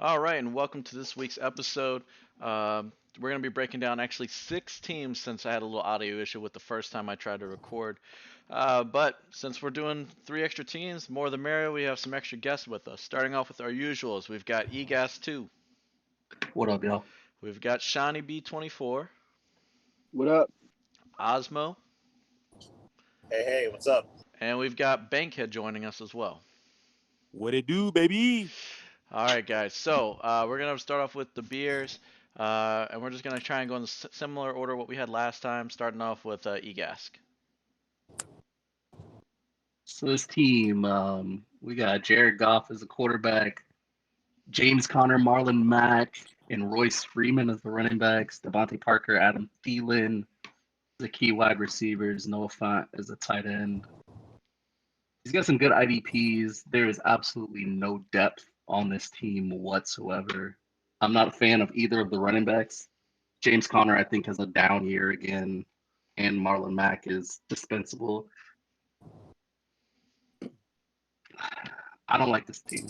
All right, and welcome to this week's episode. We're going to be breaking down actually six teams since I had a little audio issue with the first time I tried to record. But since we're doing three extra teams, more the merrier, we have some extra guests with us. Starting off with our usuals, we've got EGAS2, What up, y'all? we've got Shawnee B24, What up? Osmo, Hey, what's up? and we've got Bankhead joining us as well. What it do, baby? All right, guys. So we're gonna start off with the beers, and we're just gonna try and go in the similar order what we had last time. Starting off with EGASC. So this team, we got Jared Goff as a quarterback, James Conner, Marlon Mack, and Royce Freeman as the running backs, Devontae Parker, Adam Thielen, the key wide receivers, Noah Fant as a tight end. He's got some good IDPs. There is absolutely no depth on this team whatsoever. I'm not a fan of either of the running backs. James Conner, I think, has a down year again, and Marlon Mack is dispensable. I don't like this team.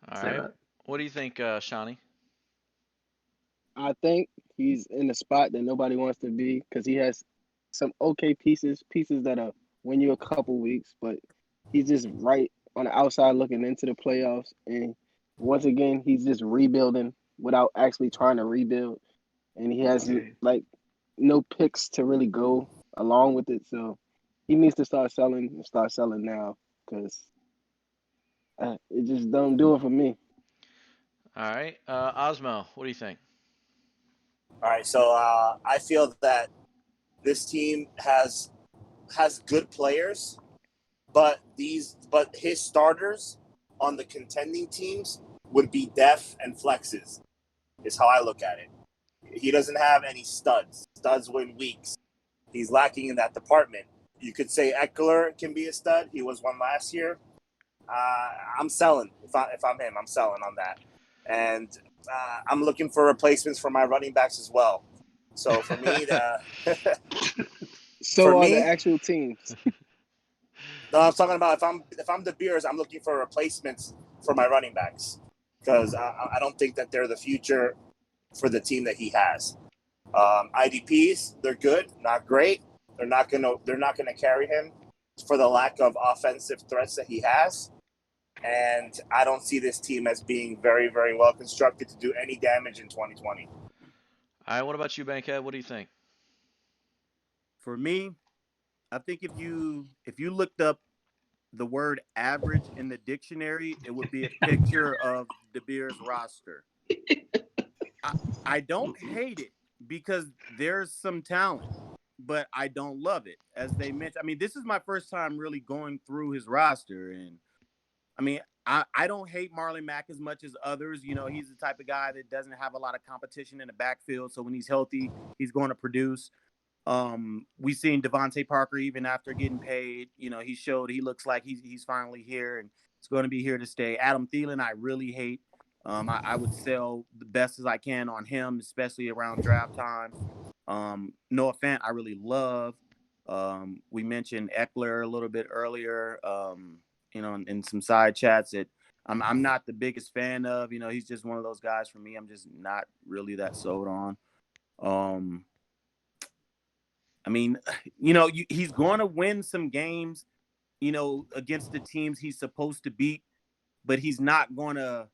All Say right. that. What do you think, Shawnee? I think he's in a spot that nobody wants to be because he has some okay pieces that'll win you a couple weeks, but he's just right on the outside looking into the playoffs. And once again, he's just rebuilding without actually trying to rebuild. And he has like no picks to really go along with it. So he needs to start selling and start selling now because it just don't do it for me. All right. Osmo, what do you think? All right, so I feel that this team has good players, but his starters on the contending teams would be def and flexes. Is how I look at it. He doesn't have any studs. Studs win weeks. He's lacking in that department. You could say Eckler can be a stud. He was one last year. I'm selling. If I'm him, I'm selling on that. And I'm looking for replacements for my running backs as well. So for me, So for are the me, actual teams. no, I'm talking about if I'm the Bears, I'm looking for replacements for my running backs because I don't think that they're the future for the team that he has. IDPs, they're good, not great. They're not gonna carry him for the lack of offensive threats that he has. And I don't see this team as being very, very well constructed to do any damage in 2020. All right. What about you, Bankhead? What do you think? For me, I think if you looked up the word average in the dictionary, it would be a picture of the Bears roster. I, I don't hate it because there's some talent, but I don't love it. As they mentioned, I mean, this is my first time really going through his roster, and I mean, I don't hate Marlon Mack as much as others. You know, he's the type of guy that doesn't have a lot of competition in the backfield. So when he's healthy, he's going to produce. We've seen Devontae Parker even after getting paid. You know, he looks like he's finally here and it's going to be here to stay. Adam Thielen, I really hate. I would sell the best as I can on him, especially around draft time. Noah Fant, I really love. We mentioned Eckler a little bit earlier. You know, in some side chats that I'm not the biggest fan of. You know, he's just one of those guys for me. I'm just not really that sold on. Um, I mean, you know, he's going to win some games, you know, against the teams he's supposed to beat, but he's not going to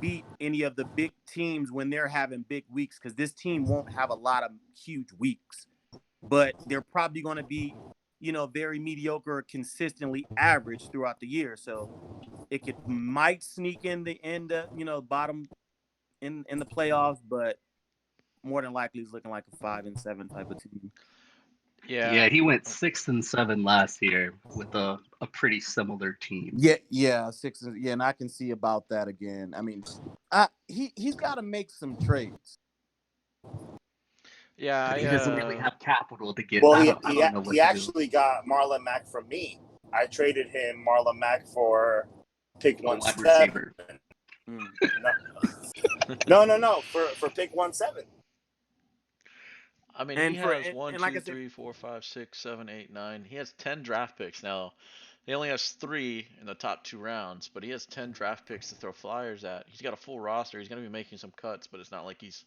beat any of the big teams when they're having big weeks because this team won't have a lot of huge weeks, but they're probably going to be, you know, very mediocre, consistently average throughout the year. So it might sneak in the end, you know, bottom in the playoffs, but more than likely he's looking like a 5-7 type of team. Yeah. Yeah, he went 6-7 last year with a pretty similar team. Yeah, six. Yeah, and I can see about that again. I mean, he's got to make some trades. Yeah. But he doesn't really have capital to get. Well, I don't know what he to do. actually got Marlon Mack from me. I traded him Marlon Mack for pick A wide 17. receiver. No, for pick 17. I mean, he And has one, like I two, said, three, four, five, six, seven, eight, nine. He has 10 draft picks now. He only has 3 in the top 2 rounds, but he has 10 draft picks to throw flyers at. He's got a full roster. He's going to be making some cuts, but it's not like he's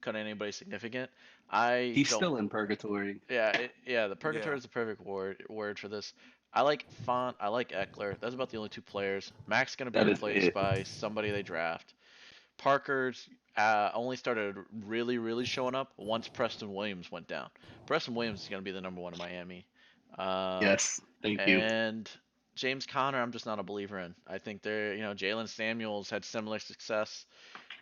cutting anybody significant. I He's don't. still in purgatory. Yeah. The Yeah. purgatory is the perfect word for this. I like Font. I like Eckler. That's about the only 2 players. Mac's going to be That is replaced it. by somebody they draft. Parker's only started really, really showing up once Preston Williams went down. Preston Williams is going to be the number 1 in Miami. Um, Yes, thank you. and James Conner, I'm just not a believer in. I think Jalen Samuels had similar success.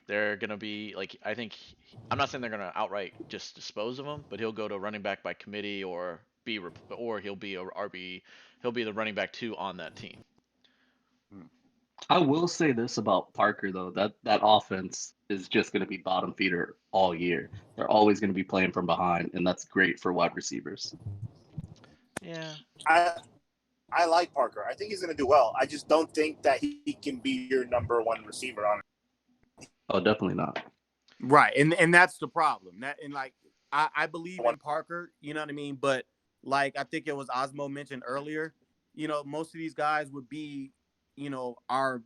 They're going to be like, I'm not saying they're going to outright just dispose of him, but he'll go to running back by committee or he'll be a RB, he'll be the running back 2 on that team. I will say this about Parker though, that offense is just going to be bottom feeder all year. They're always going to be playing from behind, and that's great for wide receivers. Yeah. I like Parker. I think he's going to do well. I just don't think that he can be your number 1 receiver on it. Oh, definitely not. Right, and that's the problem. I believe in Parker, you know what I mean? But like I think it was Osmo mentioned earlier, most of these guys would be, our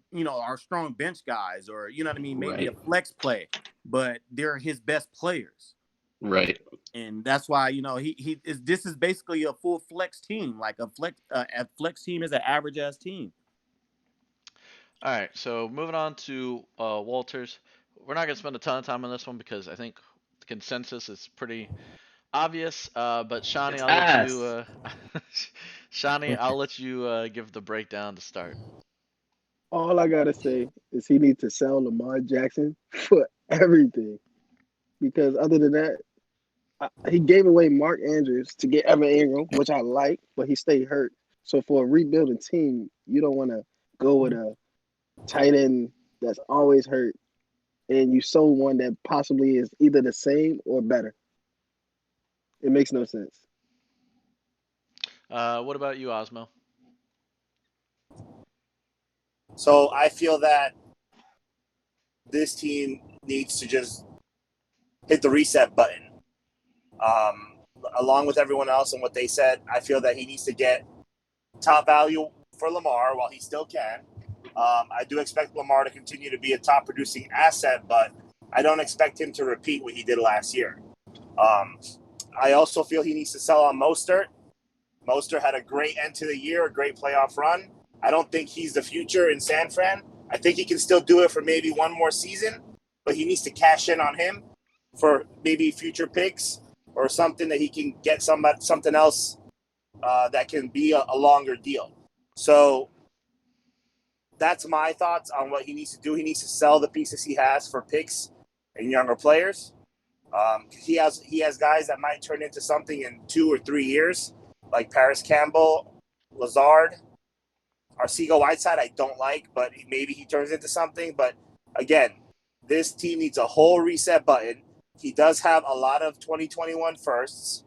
strong bench guys, or you know what I mean, maybe a Right. flex play, but they're his best players. Right. And that's why this is basically a full flex team. Like a flex team is an average ass team. All right, so moving on to Walters. We're not going to spend a ton of time on this one because I think the consensus is pretty obvious. But Shawnee, It's I'll let you. ass. Shawnee, I'll let you give the breakdown to start. All I gotta say is he needs to sell Lamar Jackson for everything. Because other than that, he gave away Mark Andrews to get Evan Ingram, which I like, but he stayed hurt. So for a rebuilding team, you don't want to go with a tight end that's always hurt, and you sold one that possibly is either the same or better. It makes no sense. What about you, Osmo? So I feel that this team needs to just hit the reset button. Along with everyone else and what they said, I feel that he needs to get top value for Lamar while he still can. I do expect Lamar to continue to be a top producing asset, but I don't expect him to repeat what he did last year. I also feel he needs to sell on Mostert. Mostert had a great end to the year, a great playoff run. I don't think he's the future in San Fran. I think he can still do it for maybe one more season, but he needs to cash in on him for maybe future picks or something that he can get something else that can be a longer deal. So that's my thoughts on what he needs to do. He needs to sell the pieces he has for picks and younger players. He has guys that might turn into something in 2 or 3 years, like Paris Campbell, Lazard, Arcega Whiteside. I don't like, but maybe he turns into something. But again, this team needs a whole reset button. He does have a lot of 2021 firsts,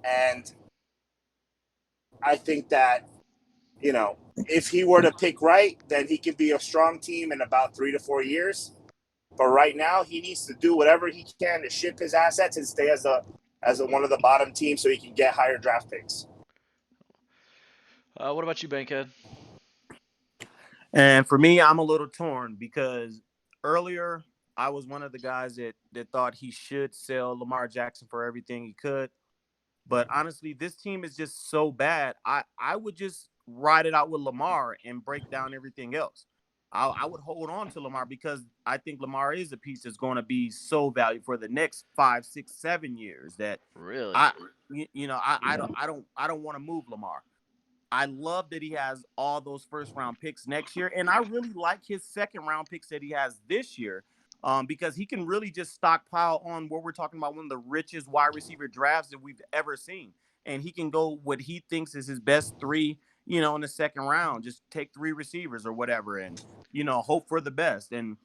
and I think that if he were to pick right, then he could be a strong team in about 3 to 4 years. But right now, he needs to do whatever he can to ship his assets and stay as one of the bottom teams so he can get higher draft picks. What about you, Bankhead? And for me, I'm a little torn because earlier I was one of the guys that thought he should sell Lamar Jackson for everything he could. But honestly, this team is just so bad. I would just ride it out with Lamar and break down everything else. I would hold on to Lamar because I think Lamar is a piece that's going to be so valuable for the next 5, 6, 7 years that Really? I don't want to move Lamar. I love that he has all those first round picks next year. And I really like his second round picks that he has this year because he can really just stockpile on what we're talking about, one of the richest wide receiver drafts that we've ever seen. And he can go what he thinks is his best 3, in the second round. Just take 3 receivers or whatever and, hope for the best. And,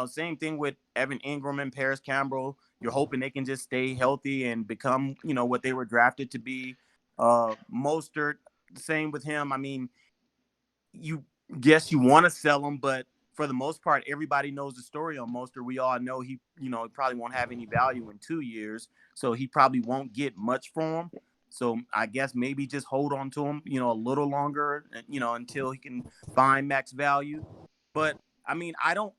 same thing with Evan Ingram and Paris Campbell. You're hoping they can just stay healthy and become, what they were drafted to be. Mostert, same with him. I mean, you want to sell him, but for the most part, everybody knows the story on Mostert. We all know he probably won't have any value in 2 years, so he probably won't get much for him. So I guess maybe just hold on to him, a little longer, until he can find max value. But I mean, I don't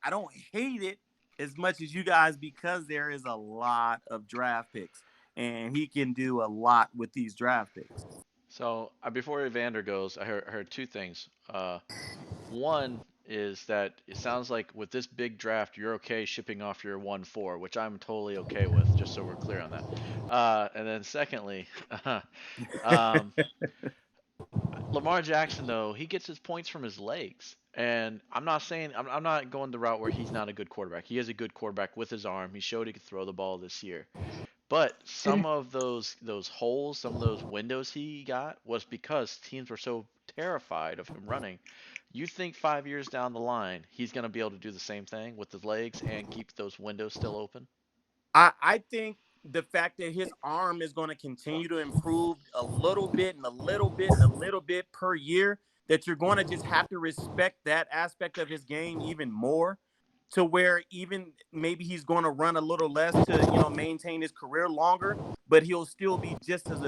hate it as much as you guys because there is a lot of draft picks and he can do a lot with these draft picks. So before Evander goes, I heard two things. One is that it sounds like with this big draft, you're okay shipping off your 1-4, which I'm totally okay with, just so we're clear on that. And then secondly, um, Lamar Jackson, though, he gets his points from his legs. And I'm not going the route where he's not a good quarterback. He is a good quarterback with his arm. He showed he could throw the ball this year. But some of those holes, some of those windows he got was because teams were so terrified of him running. You think 5 years down the line, he's going to be able to do the same thing with his legs and keep those windows still open? I think the fact that his arm is going to continue to improve a little bit and a little bit and a little bit per year, that you're going to just have to respect that aspect of his game even more, to where even maybe he's going to run a little less to, maintain his career longer, but he'll still be just as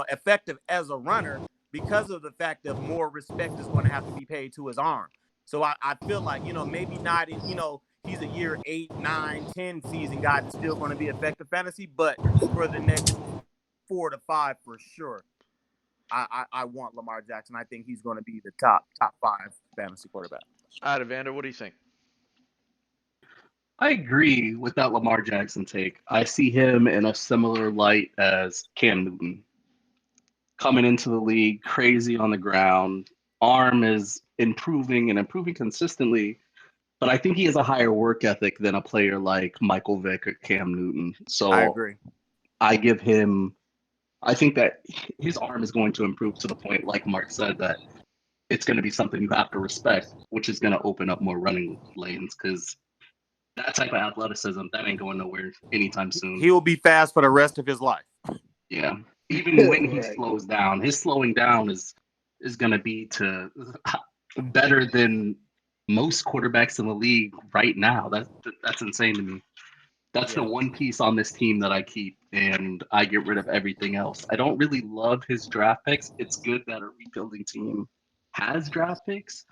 effective as a runner because of the fact that more respect is going to have to be paid to his arm. So I feel like, maybe not in, he's a year 8, 9, 10 season guy that's still going to be effective fantasy, but for the next 4 to 5 for sure, I want Lamar Jackson. I think he's going to be the top 5 fantasy quarterback. All right, Evander, what do you think? I agree with that Lamar Jackson take. I see him in a similar light as Cam Newton. Coming into the league, crazy on the ground. Arm is improving and improving consistently, but I think he has a higher work ethic than a player like Michael Vick or Cam Newton. I So agree. I think that his arm is going to improve to the point, like Mark said, that it's going to be something you have to respect, which is going to open up more running lanes because that type of athleticism, that ain't going nowhere anytime soon. He will be fast for the rest of his life. Yeah. Even when he Right. slows down, his slowing down is going to be to better than most quarterbacks in the league right now. That's insane to me. That's the one piece on this team that I keep, and I get rid of everything else. I don't really love his draft picks. It's good that a rebuilding team has draft picks,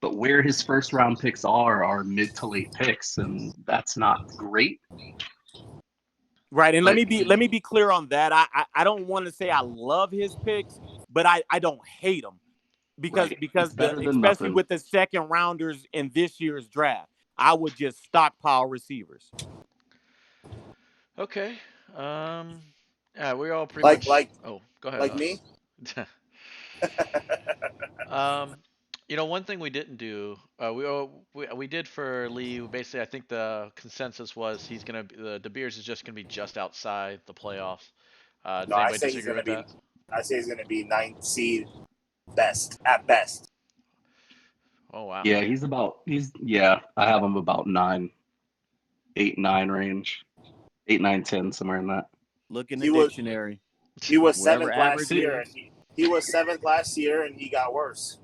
but where his first round picks are mid to late picks, and that's not great. Right, and But let me be clear on that. I don't want to say I love his picks, but I don't hate them because right, because it's better than especially nothing. with the second rounders in this year's draft, I would just stockpile receivers. Okay. Yeah, we're all pretty Like much. like Oh, go ahead, like me. Alex. Um, one thing we didn't do, we did for Lee. Basically, I think the consensus was he's gonna be, the De Beers is just gonna be just outside the playoffs. No, Does anybody disagree with that? I say he's gonna be 9th seed best at best. Oh wow. Yeah, yeah, I have him about 9, 8, 9 range. 8, 9, 10, somewhere in that. Look in the He was dictionary. he was Wherever 7th last average year, is. and he was 7th last year, and he got worse.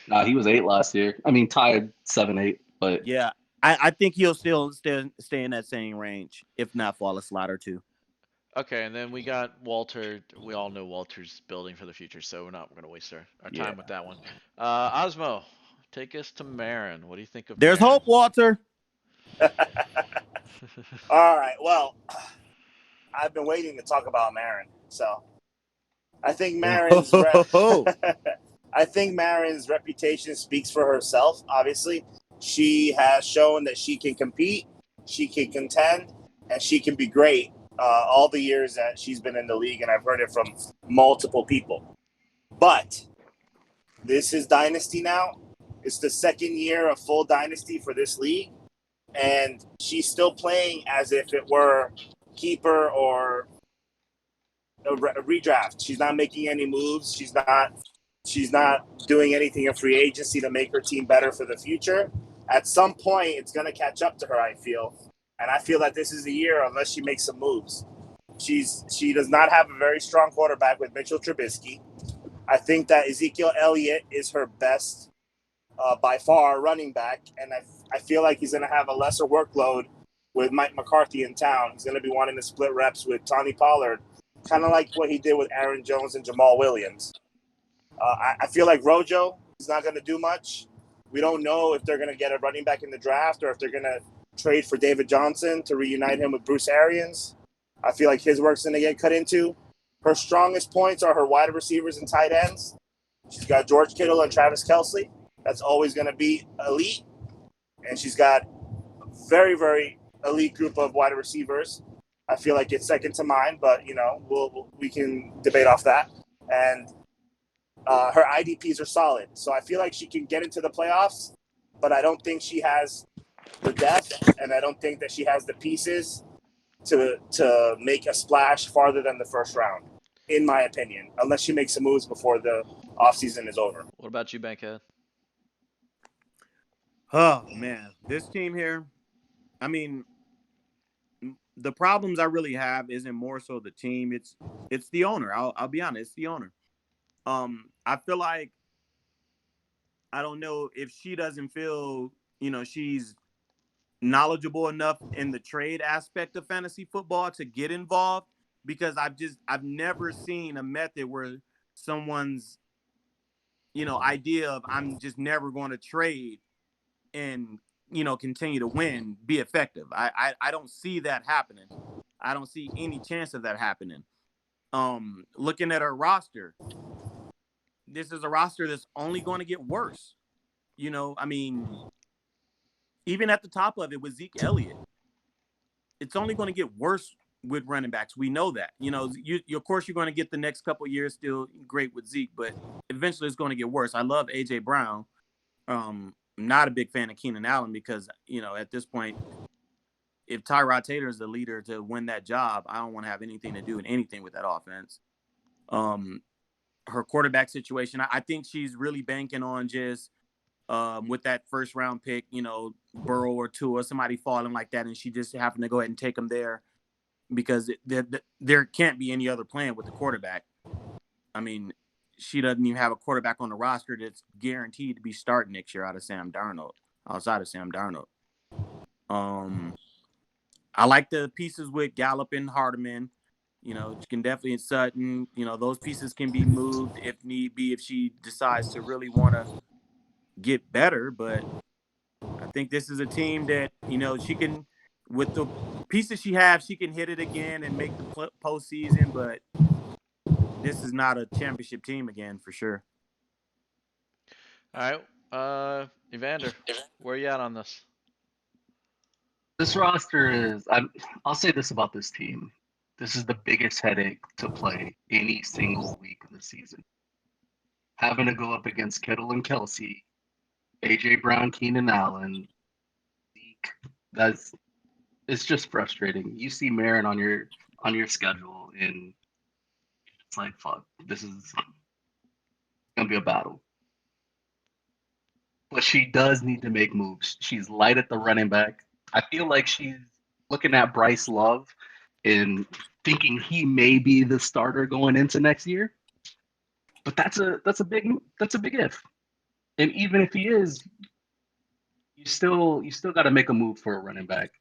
Nah, he was 8 last year. I mean, tied 7, 8, but Yeah, I think he'll still stay in that same range, if not fall a slot or two. Okay, and then we got Walter. We all know Walter's building for the future, so we're not going to waste our yeah. time with that one. Osmo, take us to Marin. What do you think of There's Marin? hope, Walter. All right. Well, I've been waiting to talk about Marin, so I think I think Marin's reputation speaks for herself. Obviously, she has shown that she can compete, she can contend, and she can be great. All the years that she's been in the league, and I've heard it from multiple people. But this is Dynasty now. It's the second year of full Dynasty for this league, and she's still playing as if it were keeper or a redraft. She's not making any moves. She's not doing anything in free agency to make her team better for the future. At some point, it's going to catch up to her, I feel. And I feel that this is the year unless she makes some moves. She does not have a very strong quarterback with Mitchell Trubisky. I think that Ezekiel Elliott is her best by far running back. And I feel like he's going to have a lesser workload with Mike McCarthy in town. He's going to be wanting to split reps with Tony Pollard. kind of like what he did with Aaron Jones and Jamal Williams. I feel like Rojo is not going to do much. We don't know if they're going to get a running back in the draft or if they're going to trade for David Johnson to reunite him with Bruce Arians. I feel like his work's going to get cut into. Her strongest points are her wide receivers and tight ends. She's got George Kittle and Travis Kelce. That's always going to be elite. And she's got a very, very elite group of wide receivers. I feel like it's second to mine, but, we can debate off that. And her IDPs are solid. So I feel like she can get into the playoffs, but I don't think she has the depth, and I don't think that she has the pieces to make a splash farther than the first round, in my opinion, unless she makes some moves before the offseason is over. What about you, Bankhead? Oh, man. This team here, I mean, the problems I really have isn't more so the team. It's the owner. I'll be honest, it's the owner. I feel like, I don't know if she doesn't feel, she's knowledgeable enough in the trade aspect of fantasy football to get involved, because I've never seen a method where someone's, idea of I'm just never going to trade and, continue to win be effective. I don't see that happening. I don't see any chance of that happening. Looking at her roster, this is a roster that's only going to get worse. I mean, even at the top of it with Zeke Elliott, it's only going to get worse with running backs. We know that. Of course, you're going to get the next couple of years still great with Zeke, but eventually it's going to get worse. I love A.J. Brown. I'm not a big fan of Keenan Allen because, at this point, if Tyrod Taylor is the leader to win that job, I don't want to have anything to do with anything with that offense. Her quarterback situation, I think she's really banking on just with that first round pick, Burrow or Tua, somebody falling like that, and she just happened to go ahead and take them there because there can't be any other plan with the quarterback. I mean, she doesn't even have a quarterback on the roster that's guaranteed to be starting next year outside of Sam Darnold. I like the pieces with Gallup and Hardeman. You can definitely Sutton. Those pieces can be moved if need be if she decides to really want to get better. But I think this is a team that, she can, with the pieces she has, she can hit it again and make the postseason. But this is not a championship team again for sure. All right, Evander, where are you at on this? This roster is, I'll say this about this team. This is the biggest headache to play any single week of the season. Having to go up against Kittle and Kelce, A.J. Brown, Keenan Allen, Zeke. It's just frustrating. You see Marin on your schedule, and it's like, fuck, this is gonna be a battle. But she does need to make moves. She's light at the running back. I feel like she's looking at Bryce Love and thinking he may be the starter going into next year. But that's a big if. And even if he is, you still got to make a move for a running back.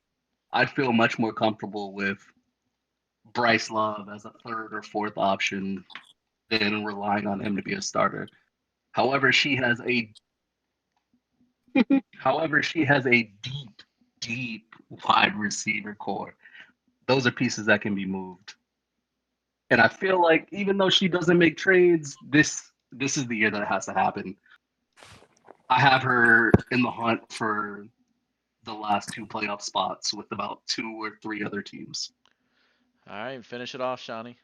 I'd feel much more comfortable with Bryce Love as a third or fourth option than relying on him to be a starter. However, she has a deep wide receiver core. Those are pieces that can be moved. And I feel like even though she doesn't make trades, this is the year that it has to happen. I have her in the hunt for the last two playoff spots with about 2 or 3 other teams. All right, finish it off, Shawnee.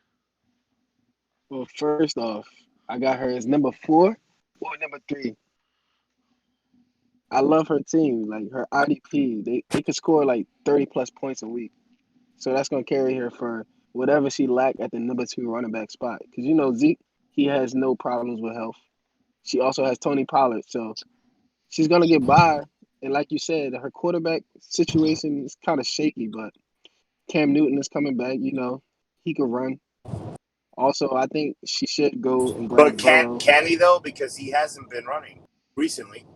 Well, first off, I got her as number 4 or number 3. I love her team. Like her IDP, they could score like 30 plus points a week. So that's gonna carry her for whatever she lacked at the number 2 running back spot. Because Zeke, he has no problems with health. She also has Tony Pollard, so she's gonna get by. And like you said, her quarterback situation is kind of shaky, but Cam Newton is coming back. He could run. Also, I think she should go and But grab Burrow. can he, though? Because he hasn't been running recently.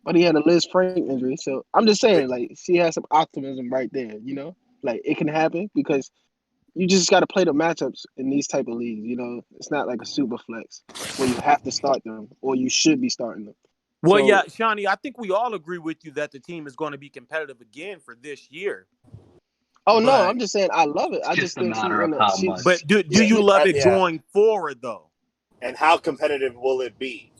But he had a Liz Frank injury, so I'm just saying, like, she has some optimism right there. Like it can happen because you just got to play the matchups in these type of leagues. You know, it's not like a super flex where you have to start them or you should be starting them. Well, yeah, So, Shawnee, I think we all agree with you that the team is going to be competitive again for this year. oh no, But I'm just saying I love it. It's I just just a think she's matter of gonna how she much. do Yeah, you love it yeah. going forward though? And how competitive will it be?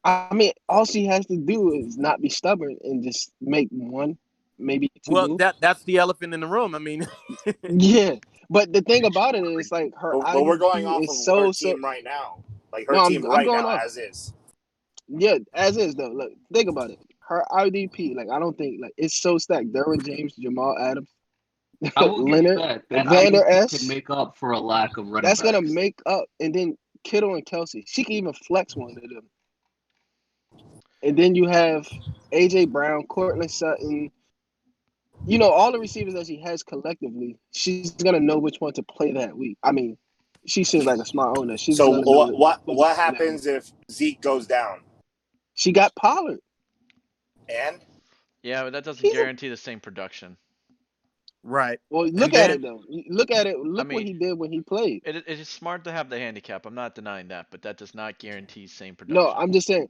I mean, all she has to do is not be stubborn and just make one, maybe two Well, moves. that's the elephant in the room. I mean, Yeah, but the thing about it is like her But we're going IDP off is of her so. team right now. Like her No, team I'm right going now off. as is. Yeah, as is though. Look, think about it. Her IDP, like I don't think like it's so stacked. Derwin James, Jamal Adams, I will give you Leonard, that. That Vander IDP could S. make up for a lack of running That's gonna backs. make up, and then Kittle and Kelsey. She can even flex one of them. And then you have AJ Brown, Cortland Sutton. You know all the receivers that she has collectively. She's gonna know which one to play that week. I mean, she seems like a smart owner. She's So gonna know what to what play that week. happens if Zeke goes down? She got Pollard. And Yeah, but that doesn't He's a guarantee the same production. right. well. And Look at then it though. Look at it. I Look what mean, he did when he played. it is smart to have the handicap. I'm not denying that, but that does not guarantee same No, production. I'm just saying.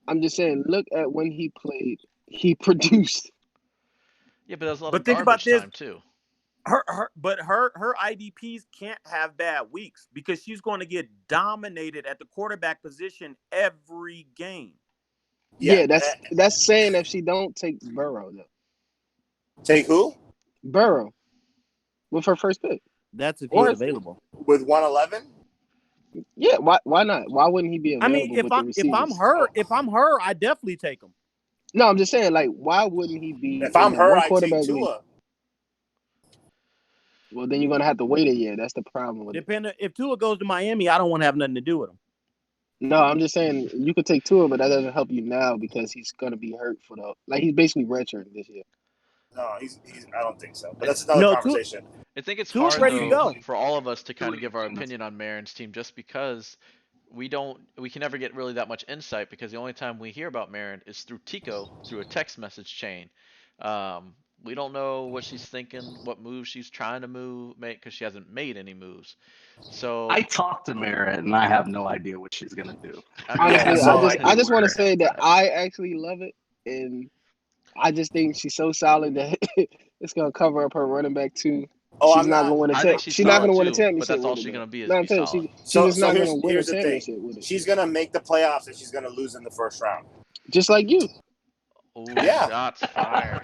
I'm just saying. Look at when he played. He produced. Yeah, but there's a lot of but think about garbage this. time too. Her IDPs can't have bad weeks because she's going to get dominated at the quarterback position every game. yeah, Yeah, that's saying if she don't take Burrow though. take who? Burrow with her first pick. That's if he's Or available. With 111? yeah, why not? Why wouldn't he be I mean, available with the receivers? if I'm her, I definitely take him. No, I'm just saying, like, why wouldn't he be If in I'm the her, one I take quarterback league? Tua. Well, then you're gonna have to wait a year. That's the problem with it. Depending if Tua goes to Miami, I don't want to have nothing to do with him. No, I'm just saying you could take Tua, but that doesn't help you now because he's gonna be hurt for the like he's basically redshirting this year. No, he's I don't think so. But that's another No, conversation. I think it's Tua's hard ready to though go. for all of us to kind of give our opinion on Marin's team just because we can never get really that much insight because the only time we hear about Marin is through Tico through a text message chain. We don't know what she's thinking, what moves she's trying to make because she hasn't made any moves. So I talked to Mara and I have no idea what she's gonna do. I mean, Yeah, Honestly, so I just want to where say it's that at. I actually love it, and I just think she's so solid that it's gonna cover up her running back too. oh, She's I'm not not. gonna win a I think she's she's not solid gonna win a too, but championship that's all with it she's though. gonna be is No, I'm be saying solid. she's So just not gonna win a here's the thing. championship with it. She's gonna make the playoffs and she's gonna lose in the first round. Just like you. Oh, Yeah. shots fired.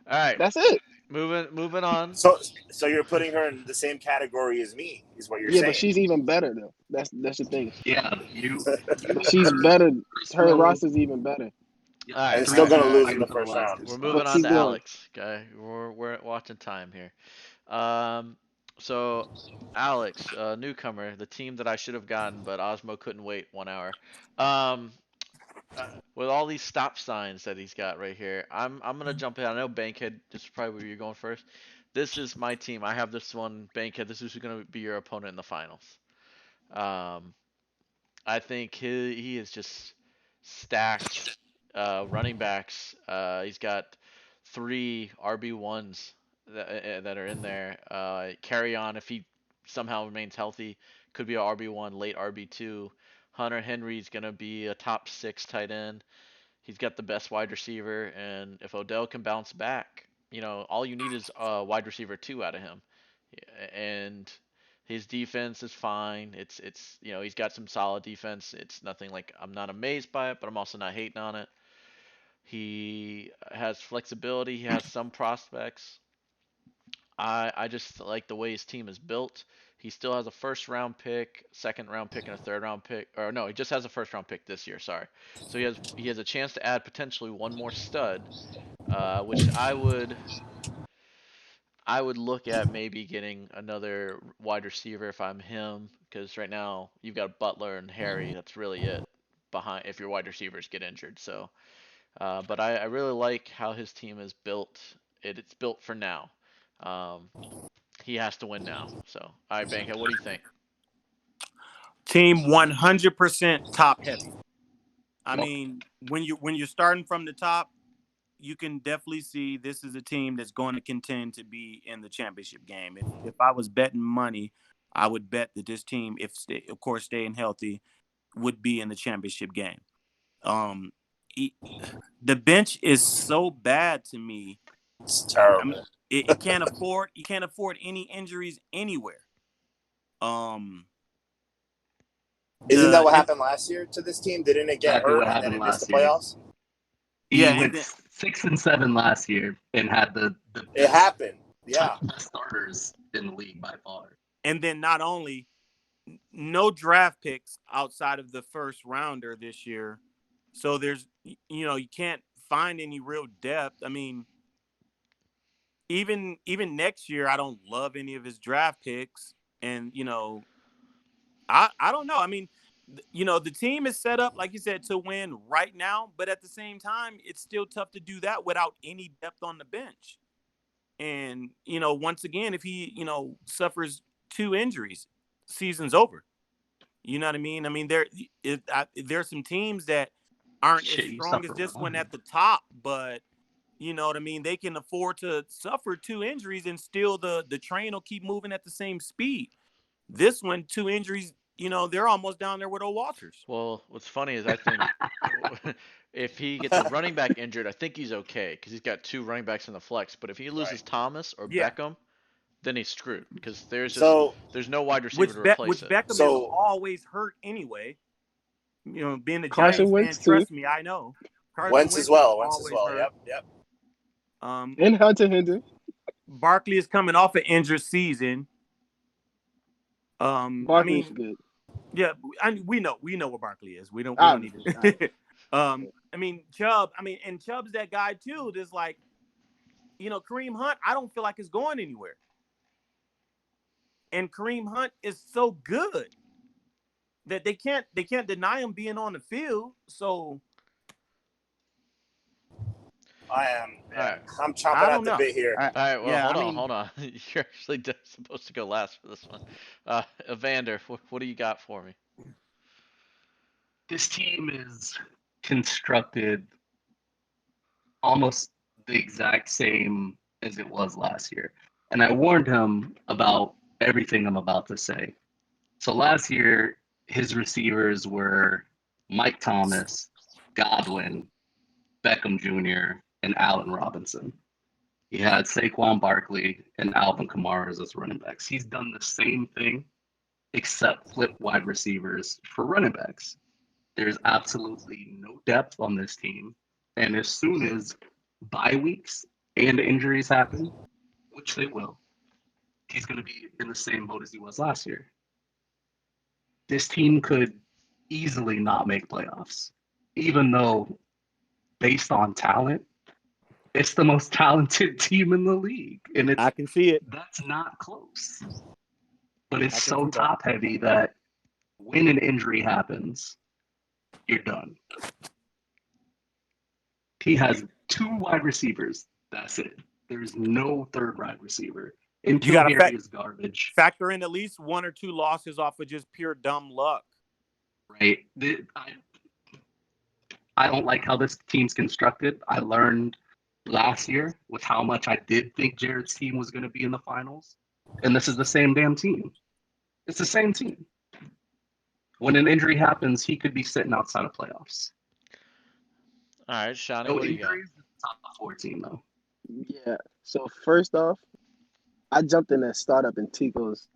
All right, That's it. moving on. So you're putting her in the same category as me, is what you're Yeah, but saying. she's even better though. That's the thing. Yeah, you But she's better. Her personal. roster's even better. Yeah, All right, And it's all still right, gonna all right. lose in the for the first last round. two We're spots. moving But on keep to going. Alex. Okay, we're watching time here. So Alex, newcomer, the team that I should have gotten, but Osmo couldn't wait 1 hour. Um, with all these stop signs that he's got right here, I'm gonna jump in. I know Bankhead. This is probably where you're going first. This is my team. I have this one, Bankhead. This is who's gonna be your opponent in the finals. Um, I think he is just stacked running backs. He's got three RB1s that are in there. Carry on if he somehow remains healthy, could be a RB1, late RB2. Hunter Henry's gonna be a top 6 tight end. He's got the best wide receiver, and if Odell can bounce back, all you need is a wide receiver 2 out of him, and his defense is fine. It's he's got some solid defense. It's nothing like I'm not amazed by it, but I'm also not hating on it. He has flexibility. He has some prospects. I just like the way his team is built. He still has a first round pick, second round pick, and a third round pick. Or no, he just has a first round pick this year. Sorry. So he has a chance to add potentially one more stud, which I would look at maybe getting another wide receiver if I'm him, because right now you've got Butler and Harry. That's really it behind if your wide receivers get injured. So, but I really like how his team is built. It's built for now. Um, he has to win now. So, all right, Banka, what do you think? Team 100% top heavy. I mean, when you're starting from the top, you can definitely see this is a team that's going to contend to be in the championship game. If I was betting money, I would bet that this team, of course staying healthy, would be in the championship game. Um, the bench is so bad to me. It's I mean, terrible. it can't afford. You can't afford any injuries anywhere. Isn't that The what and happened last year to this team? Didn't it get Exactly hurt what and then happened it missed the last year. playoffs? He yeah, went 6-7 last year and had the It happened. two Yeah. best starters in the league by far. and then not only no draft picks outside of the first rounder this year, so there's you can't find any real depth. I mean, even next year, I don't love any of his draft picks, and I don't know. I mean, the team is set up, like you said, to win right now, but at the same time, it's still tough to do that without any depth on the bench. And, once again, if he, suffers 2 injuries, season's over. You know what I mean? I mean, there's some teams that aren't as Shit, you strong as suffer this one one. at the top, but you know what I mean? They can afford to suffer 2 injuries and still the train will keep moving at the same speed. This one, 2 injuries, they're almost down there with old Walters. Well, what's funny is I think if he gets a running back injured, I think he's okay because he's got two running backs in the flex. But if he loses Right. Thomas or Yeah. Beckham, then he's screwed because So there's no wide receiver to replace Which it. Beckham is so always hurt anyway. Being a Carson Giants fan, Wentz too, trust me, I know. Carson Wentz as Wentz is well. Wentz as always well. hurt. Yep. Yep. Um, and Hunter Henry. Barkley is coming off an injured season. I Barkley's mean, good. yeah, we know what Barkley is. We don't need Obviously, it. I mean Chubb. I mean, and Chubb's that guy too. There's like, Kareem Hunt. I don't feel like it's going anywhere. And Kareem Hunt is so good that they can't deny him being on the field. So I am. All Yeah. right. I'm chomping I at don't the know. bit here. All right, well, Yeah, I hold on, mean, hold on. You're actually supposed to go last for this one. Evander, what do you got for me? This team is constructed almost the exact same as it was last year. And I warned him about everything I'm about to say. So last year, his receivers were Mike Thomas, Godwin, Beckham Jr., and Allen Robinson. He had Saquon Barkley and Alvin Kamara as running backs. He's done the same thing except flip wide receivers for running backs. There's absolutely no depth on this team. And as soon as bye weeks and injuries happen, which they will, he's going to be in the same boat as he was last year. This team could easily not make playoffs, even though, based on talent, it's the most talented team in the league. And I can see it. that's not close. But it's I can so see that. top heavy that when an injury happens, you're done. He has two wide receivers. That's it. There's no third wide receiver. You Until got to Gary is garbage, factor in at least 1 or 2 losses off of just pure dumb luck. right? I don't like how this team's constructed. I learned last year with how much I did think Jared's team was going to be in the finals. And this is the same damn team. It's the same team. When an injury happens, he could be sitting outside of playoffs. All right, Shawnee, No what do you got? injuries, top 14 though. Yeah. So first off, I jumped in that startup in Tico's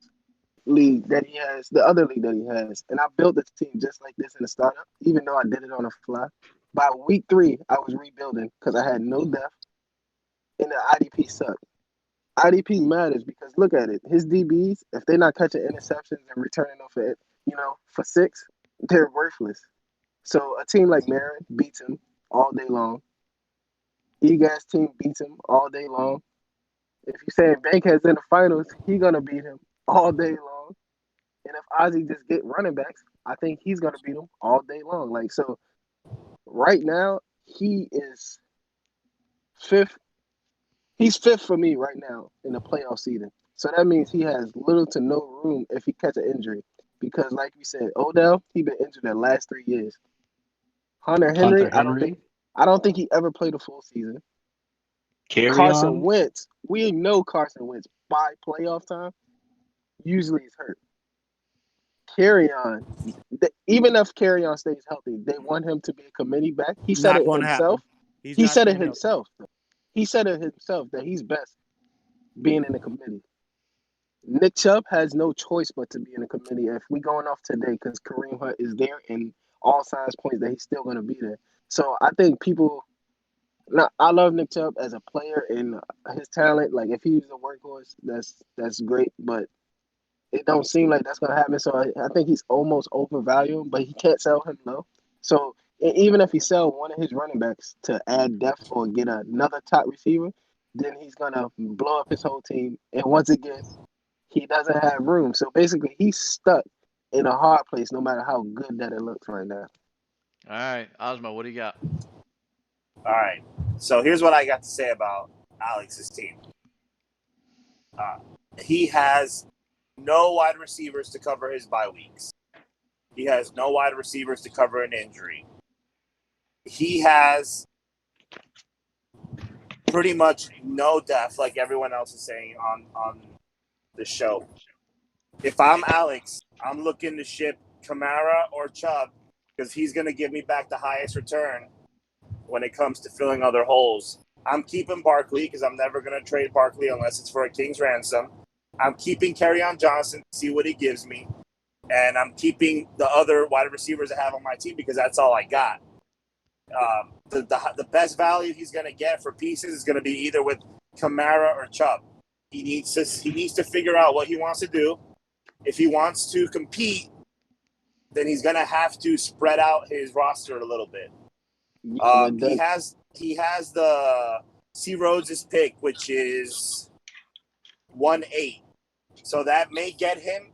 league that he has, the other league that he has, and I built this team just like this in the startup, even though I did it on the fly. By week 3, I was rebuilding because I had no depth, and the IDP sucked. IDP matters because look at it. His DBs, if they're not catching interceptions and returning them for for 6, they're worthless. So a team like Marin beats him all day long. Egas team beats him all day long. If you're saying Bankhead's in the finals, he's gonna beat him all day long. And if Ozzy just get running backs, I think he's gonna beat him all day long. Like so, right now he is fifth. He's fifth for me right now in the playoff season. So that means he has little to no room if he catch an injury. Because like we said, Odell, he been injured the last 3 years. Hunter Hunter Henry, Henry, I don't think he ever played a full season. Carry Carson on. Wentz, we know Carson Wentz by playoff time usually is hurt. Carry on, even if Carry on stays healthy, they want him to be a committee back. He said Not it going to happen. himself. He's He not said it staying healthy. himself. He said it himself that he's best being in the committee. Nick Chubb has no choice but to be in the committee if we going off today because Kareem Hunt is there and all signs point that he's still going to be there. So I think people. Now, I love Nick Chubb as a player and his talent. Like if he's a workhorse, that's great. But it don't seem like that's gonna happen. So I think he's almost overvalued, but he can't sell him low. So even if he sell one of his running backs to add depth or get another top receiver, then he's gonna blow up his whole team. And once again, he doesn't have room. So basically, he's stuck in a hard place, no matter how good that it looks right now. All right, Ozma, what do you got? All right. So here's what I got to say about Alex's team. He has no wide receivers to cover his bye weeks. He has no wide receivers to cover an injury. He has pretty much no depth, like everyone else is saying on the show. If I'm Alex, I'm looking to ship Kamara or Chubb because he's going to give me back the highest return when it comes to filling other holes. I'm keeping Barkley because I'm never going to trade Barkley unless it's for a king's ransom. I'm keeping Kerryon Johnson to see what he gives me. And I'm keeping the other wide receivers I have on my team because that's all I got. The best value he's going to get for pieces is going to be either with Kamara or Chubb. He needs to figure out what he wants to do. If he wants to compete, then he's going to have to spread out his roster a little bit. He has the C. Rhodes' pick, which is 1-8. So that may get him.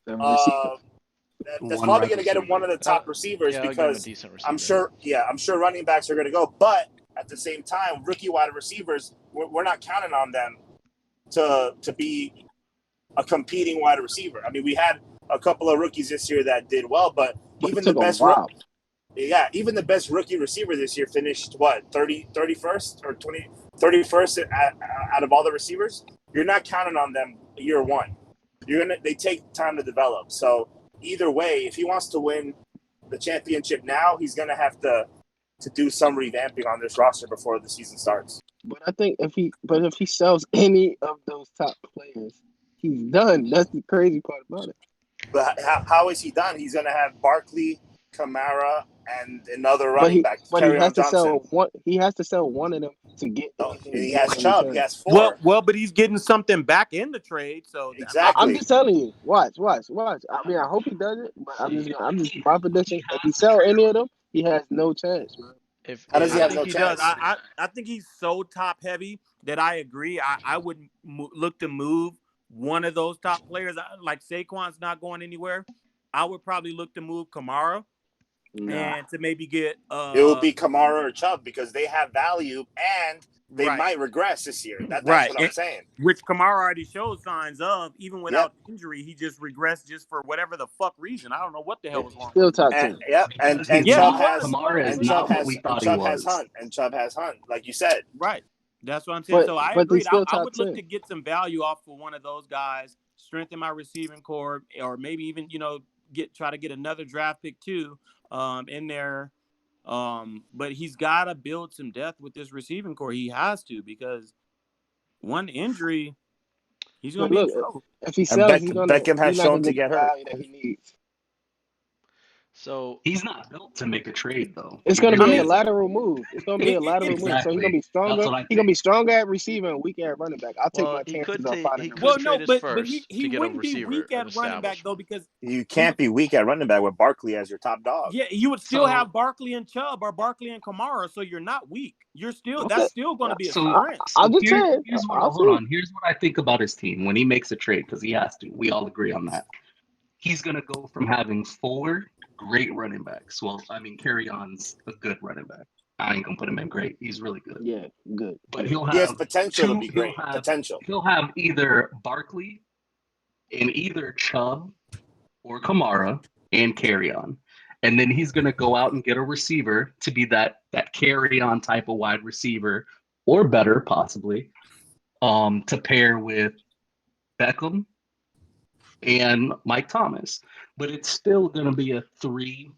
That's probably going to get him one of the top receivers I'll give him a because decent receiver. I'm sure running backs are going to go. But at the same time, rookie wide receivers, we're not counting on them to be a competing wide receiver. I mean, we had a couple of rookies this year that did well, but even the best even the best rookie receiver this year finished 31st or 31st out of all the receivers. You're not counting on them year one. They take time to develop. So either way, if he wants to win the championship now, he's gonna have to do some revamping on this roster before the season starts. But I think if he sells any of those top players, he's done. That's the crazy part about it. But how is he done? He's gonna have Barkley, Kamara, and another running back. But he has to sell one. He has to sell one of them to get. He has Chubb. He has 4. Well, but he's getting something back in the trade. So exactly. I'm just telling you. Watch. I mean, I hope he does it, but I'm just my prediction. If he sell any of them, he has no chance, man. How does he have no chance? Does. I think he's so top heavy that I agree. I would look to move one of those top players. Like Saquon's not going anywhere. I would probably look to move Kamara. And to maybe get it will be Kamara or Chubb because they have value and they might regress this year. That's what I'm saying. Which Kamara already showed signs of, even without injury, he just regressed just for whatever the fuck reason. I don't know what the hell was wrong. Still top 10. And Chubb has Hunt, and Chubb has Hunt, like you said. Right. That's what I'm saying. So I agree. I would look 10. to get some value off for one of those guys, strengthen my receiving core, or maybe even try to get another draft pick too. In there, but he's got to build some depth with this receiving core. He has to because one injury, he's going to be in trouble. If he sells, Beckham has shown to get hurt. That he needs. So he's not built to make a trade, though. It's going to be a lateral move. It's going to be a lateral move. So he's going to be stronger. He's going to be stronger at receiving and weaker at running back. I'll take my chances on finding him. Well, no, but he wouldn't be weak at running back though because you can't be weak at running back with Barkley as your top dog. Yeah, you would still have Barkley and Chubb or Barkley and Kamara, so you're not weak. You're still that's still going to be a strength. Here's what I think about his team when he makes a trade because he has to. We all agree on that. He's going to go from having 4 great running backs. Well, I mean, Kerryon's a good running back. I ain't gonna put him in great. He's really good. Yeah, good. But he'll have he has potential to be great. He'll have either Barkley and either Chubb or Kamara and Kerryon. and then he's going to go out and get a receiver to be that carry-on type of wide receiver, or better possibly, to pair with Beckham and Mike Thomas. But it's still going to be a 3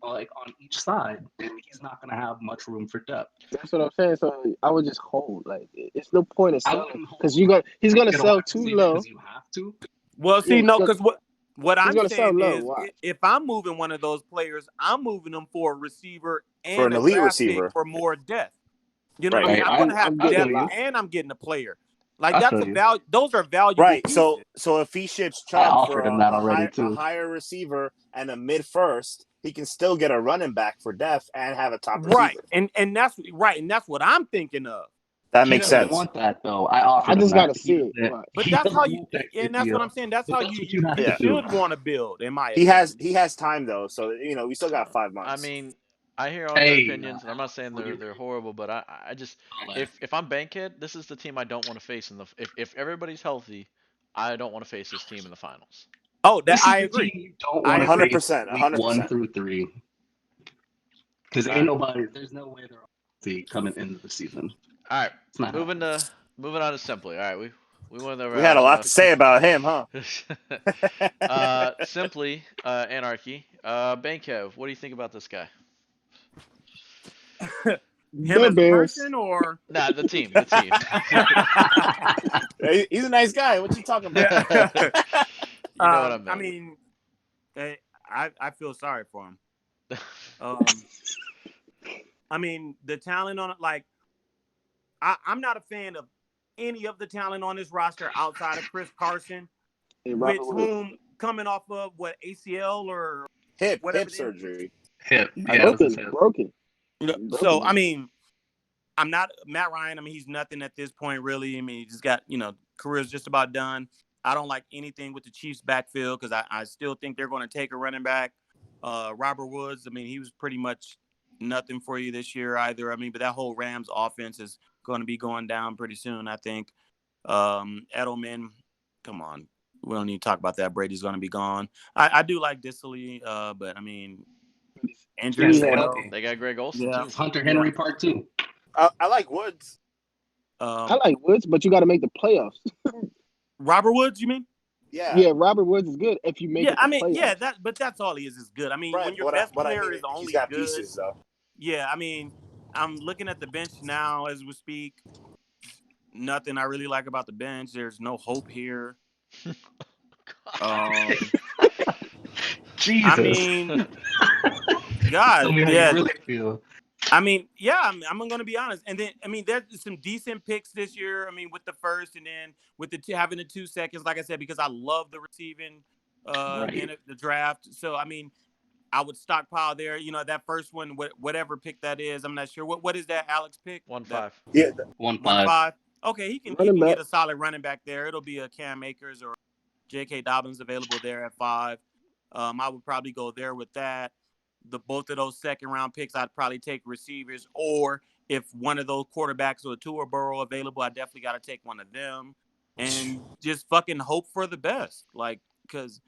like on each side, and he's not going to have much room for depth. That's what I'm saying. So I would just hold. Like it's no point in I selling wouldn't hold because him he's gonna get a sell wide too receiver low. because you have to. Well, see, Yeah, no, because what he's I'm gonna sell saying low. is, Watch. if I'm moving one of those players, I'm moving them for a receiver For and an a elite draft pick receiver. for more depth. You know what I Right. mean? Right. I'm gonna have I'm I getting depth feel you. that. and I'm getting a player. Like I that's feel a you. value. Those are valuable Right. pieces. So if he ships I Chubb for offered him that a already higher too. receiver and a mid first, he can still get a running back for depth and have a top Right. receiver. And that's right. And that's what I'm thinking of. That He makes doesn't sense. want that though. I I offered him just that. gotta see it. Watch. But He that's doesn't how you, want that and good that's what deal. I'm saying. That's But how that's you what you have you to do. should want to build, in my He opinion. has time though, so we still got 5 I months. mean, I hear all your Hey, opinions, and I'm not saying they're horrible, but I just I'll if I'm Bankhead, this is the team I don't want to face in the if everybody's healthy, I don't want to face this team in the finals. Oh, that This is I the agree. team you don't I want to agree. face 100%, week 1 100%. through 3. Because All ain't right, nobody, there's no way they're healthy coming into the season. all right. It's not happening. Moving on to Simply. All right, we went over We had a lot to enough. say about him, huh? Simply Anarchy. Bankhead, what do you think about this guy? Him The as a Bears. person, or Nah, the team. The team. He's a nice guy. What you talking about? You know what I I meant. mean, I feel sorry for him. I mean, the talent on it, like, I'm not a fan of any of the talent on this roster outside of Chris Carson, And which Robert Woods. whom coming off of what ACL or hip whatever surgery. Hip. Yeah, it was his hip. Broken. So I mean, I'm not Matt Ryan. I mean, he's nothing at this point, really. I mean, he just got, career's just about done. I don't like anything with the Chiefs backfield because I still think they're going to take a running back. Robert Woods, I mean, he was pretty much nothing for you this year either. I mean, but that whole Rams offense is going to be going down pretty soon, I think. Edelman, come on. We don't need to talk about that. Brady's going to be gone. I do like Disley, but I mean, injured as hell. They got Greg Olsen Yeah. too. Hunter Henry Part 2. I like Woods. I like Woods, but you got to make the playoffs. Robert Woods, you mean? Yeah, Robert Woods is good if you make it. I mean, playoffs. but that's all he is good. I mean, Right, when your but best I player mean, is he's only got good, pieces though. yeah. I mean, I'm looking at the bench now as we speak. Nothing I really like about the bench. There's no hope here. Jesus. I mean, God, Tell me how you really feel. I mean, yeah, I'm going to be honest. And then, I mean, there's some decent picks this year. I mean, with the first and then with the having the 2 seconds, like I said, because I love the receiving in the draft. So, I mean, I would stockpile there. That first one, whatever pick that is, I'm not sure. What is that, Alex pick? 1-5. Yeah, 1-5. Okay, he can get a solid running back there. It'll be a Cam Akers or J.K. Dobbins available there at 5. I would probably go there with that. Both of those second round picks, I'd probably take receivers, or if one of those quarterbacks or two or Burrow available, I definitely got to take one of them and just fucking hope for the best. Like, because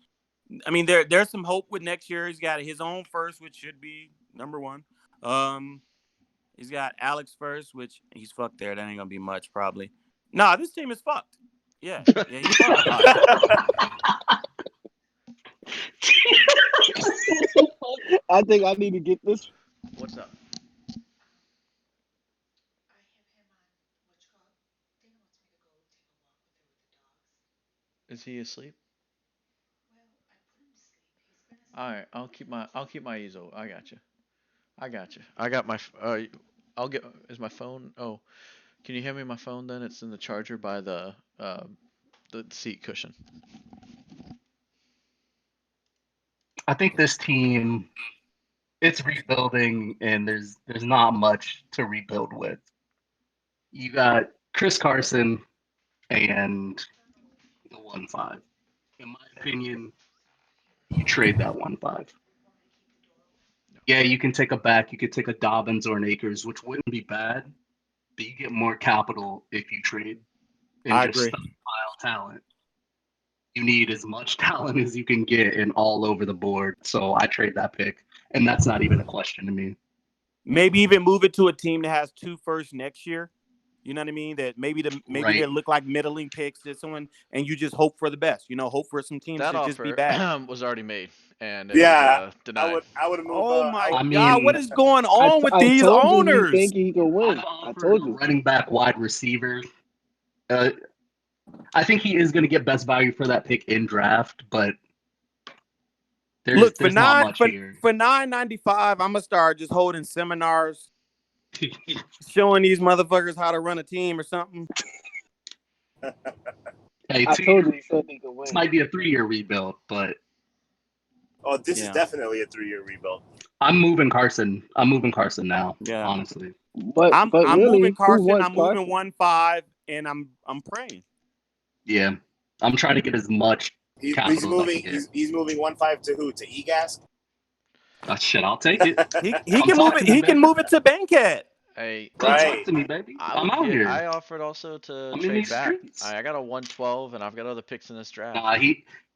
I mean, there's some hope with next year. He's got his own first, which should be number 1. He's got Alex first, which he's fucked there. That ain't gonna be much probably. Nah, this team is fucked. Yeah, he's fucked. I think I need to get this. What's up? Is he asleep? All right, I'll keep my ears open. I got you. I got my. I'll get. Is my phone? Oh, can you hand me my phone then? It's in the charger by the seat cushion. I think this team, it's rebuilding, and there's not much to rebuild with. You got Chris Carson and the 1-5. In my opinion, you trade that 1-5. Yeah, you can take a back, you could take a Dobbins or an Akers, which wouldn't be bad, but you get more capital if you trade and I just agree. stockpile talent. You need as much talent as you can get and all over the board. So I trade that pick, and that's not even a question to me. Maybe even move it to a team that has 2 firsts next year. You know what I mean? That maybe they Right. look like middling picks that someone, and you just hope for the best. Hope for some teams That to just be offer bad. was already made, and it was Yeah, denied. I would move. Oh I my would. I God, what mean, is going I, on t- with I these told you he owners? think he can I've win. I offered told a you. running back, wide receiver. Uh, I think he is going to get best value for that pick in draft, but Look, there's not much here. for $9.95, I'm gonna start just holding seminars, showing these motherfuckers how to run a team or something. Hey, I 2 told you years he said he could this win. might be a 3-year rebuild, but Oh, this is Yeah. definitely a 3-year rebuild. I'm moving Carson. I'm moving Carson now. Yeah. Honestly, But I'm moving really, who Carson. wants I'm moving Carson? 1-5, and I'm praying. yeah, I'm trying to get as much He's capital as I can moving. get. He's moving 1-5 to who? To Egas. Shit, I'll take it. He Come can move talk it. to me, He can baby. move it to Bankhead. Hey, Come I talk Right. to me, baby. I I'm would out get. here. I offered also to I'm in trade these back. streets. I got a 112, and I've got other picks in this draft. Nah,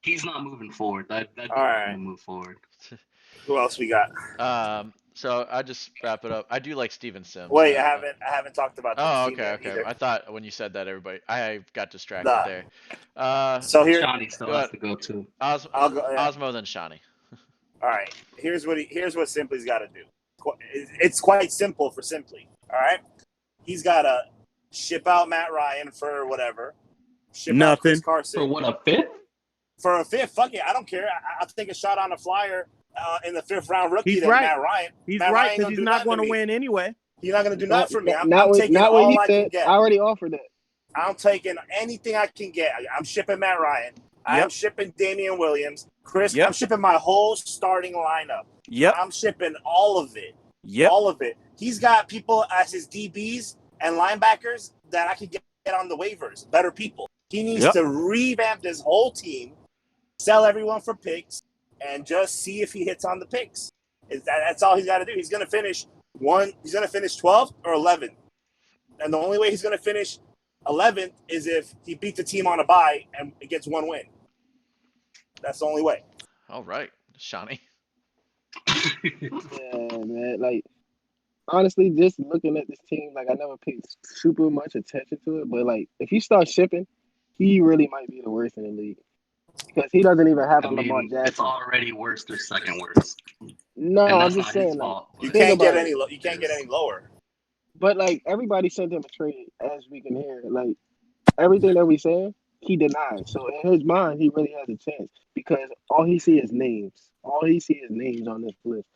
he's not moving forward. That'd All be for him right. to move forward. Who else we got? So I just wrap it up. I do like Steven Sims. Wait, I haven't talked about this Oh, team okay, yet okay. either. I thought when you said that, I got distracted Nah. there. So here, Shawnee still Go has ahead. to go too. I'll go. Osmo then Shawnee. All right. Here's what Simply's got to do. It's quite simple for Simply. All right. He's got to ship out Matt Ryan for whatever. Ship out Chris Nothing. Carson For what, a fifth? for a fifth. Fuck it, I don't care. I'll take a shot on a flyer in the 5th round rookie. He's than right. Matt Ryan. He's Matt right Ryan because gonna he's do not nothing going to to me. win anyway. He's not gonna do Not, nothing for me. not I'm what, taking not what all he I said. can get. I already offered it. I'm taking anything I can get. I'm shipping Matt Ryan. Yep. I'm shipping Damian Williams. Chris, Yep. I'm shipping my whole starting lineup. Yep. I'm shipping all of it. Yep. All of it. He's got people as his DBs and linebackers that I can get on the waivers. Better people. He needs to revamp this whole team, sell everyone for picks, and just see if he hits on the picks. That's all he's got to do. He's going to finish 12th or 11th. And the only way he's going to finish 11th is if he beats the team on a bye and gets one win. That's the only way. All right, Shawnee. Yeah, man. Like, honestly, just looking at this team, like, I never paid super much attention to it. But, like, if you start shipping, he really might be the worst in the league. Because he doesn't even have I a Lamar mean, Jackson. it's already worse. They're second worst. No, And I'm that's just not his saying, like, fault. You think can't get about any. it. You can't get any lower. But, like, everybody sent him a trade, as we can hear. Like, everything that we saying, he denied. So, in his mind, he really has a chance. Because all he see is names. All he see is names on this list.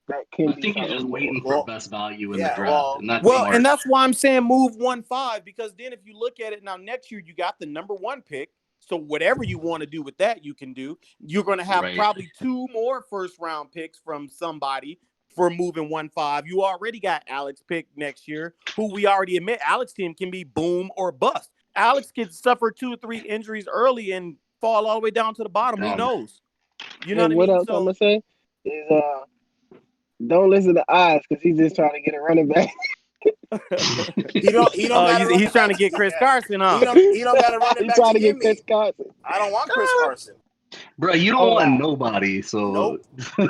That can I be think he's just something more. waiting for best value in the yeah, draft, well- and that's Well, smart. and that's why I'm saying move 1-5, because then if you look at it now, next year you got the number 1 pick. So whatever you want to do with that, you can do. You're going to have Right. probably 2 more first round picks from somebody for moving 1-5. You already got Alex pick next year, who we already admit Alex team can be boom or bust. Alex could suffer 2 or 3 injuries early and fall all the way down to the bottom. Who Done. knows? You know And what I what mean? else I'm going to say is don't listen to Oz because he's just trying to get a running back. He don't. He don't. got he's trying to get Chris Carson, huh? He don't got to run it He's back trying to to give get me. Chris Carson. I don't want Chris Carson. Bro, you don't Oh, want wow. nobody, so Nope.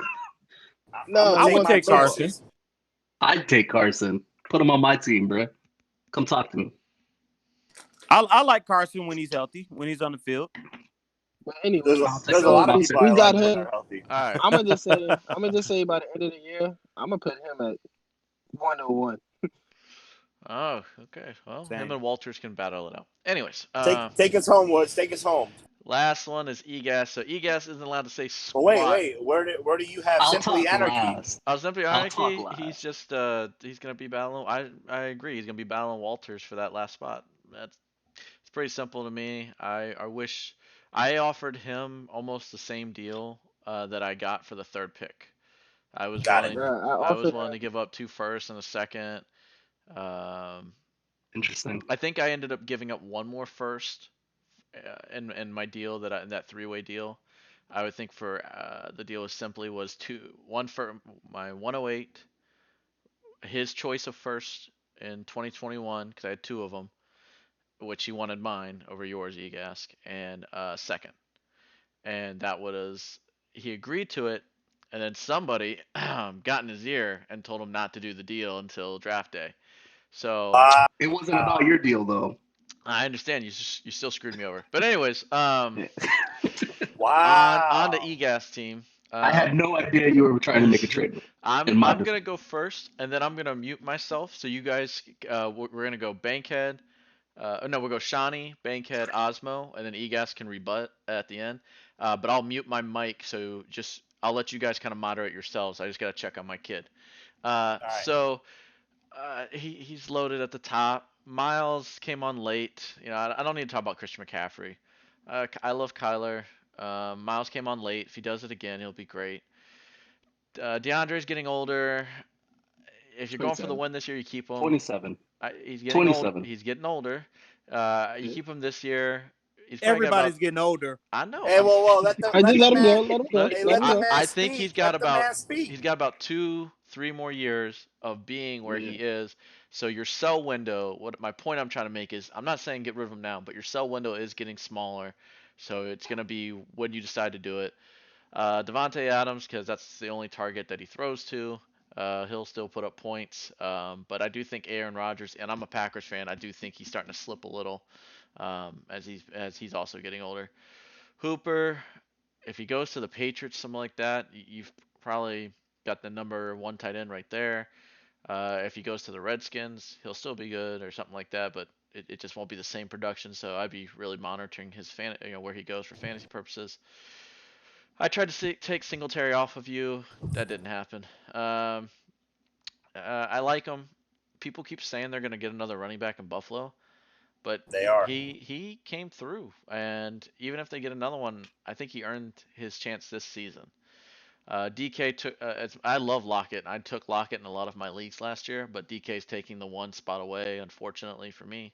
No, I would my take Carson. chances. I'd take Carson. Put him on my team, bro. Come talk to me. I like Carson when he's healthy, when he's on the field. But anyway, There's I'll take a lot of him. people we I got like that him. are healthy. All right. I'm gonna just say by the end of the year, I'm gonna put him at 101. Oh, okay. Well, Same. him and Walters can battle it out. Anyways, Take us home, Woods. Take us home. last one is Egas. So Egas isn't allowed to say But squat. wait. Where do you have I'll Simply talk Anarchy? last. I was simply I'll talk Anarchy. last. He's just he's gonna be battling. I agree. He's gonna be battling Walters for that last spot. It's pretty simple to me. I wish I offered him almost the same deal that I got for the third pick. I was Got it. willing. Bruh, I was willing to give up 2 firsts and a second. Interesting. I think I ended up giving up 1 more first in my deal in that 3-way deal. I would think for the deal was 1 for my 108, his choice of first in 2021 because I had 2 of them, which he wanted mine over yours, Egask, and second. and that was he agreed to it, and then somebody got in his ear and told him not to do the deal until draft day. So Wow. It wasn't about your deal though. I understand you still screwed me over. But anyways, Yeah. on the Wow. EGAS team, I had no idea you were trying to make a trade with. In my I'm gonna defense. go first, and then I'm gonna mute myself. So you guys, we're gonna go Bankhead. No, we'll go Shawnee, Bankhead, Osmo, and then EGAS can rebut at the end. But I'll mute my mic, so just I'll let you guys kind of moderate yourselves. I just gotta check on my kid. All right. So he's loaded at the top. Miles came on late. You know, I don't need to talk about Christian McCaffrey. I love Kyler. Miles came on late. If he does it again, he'll be great. DeAndre's getting older. If you're going for the 27. win this year, you keep him. 27. He's getting old. 27. He's getting older. You Yeah. keep him this year. He's probably got about. Everybody's getting older. I know. Hey, whoa, let I let just the let him man. go. Let him go. Hey, Let let him the go. man I think speak. Let the man speak. he's got about 2, 3 more years of being where he Yeah. is. So your sell window. What my point I'm trying to make is, I'm not saying get rid of him now, but your sell window is getting smaller. So it's gonna be when you decide to do it. Devonte Adams, because that's the only target that he throws to. He'll still put up points, but I do think Aaron Rodgers, and I'm a Packers fan, I do think he's starting to slip a little as he's also getting older. Hooper, if he goes to the Patriots, something like that, you've probably got the number one tight end right there. If he goes to the Redskins, he'll still be good or something like that, but it just won't be the same production. So I'd be really monitoring his where he goes for fantasy purposes. I tried to take Singletary off of you. That didn't happen. I like him. People keep saying they're going to get another running back in Buffalo, but They are. he came through. And even if they get another one, I think he earned his chance this season. DK took. I love Lockett. I took Lockett in a lot of my leagues last year, but DK's taking the one spot away, unfortunately for me.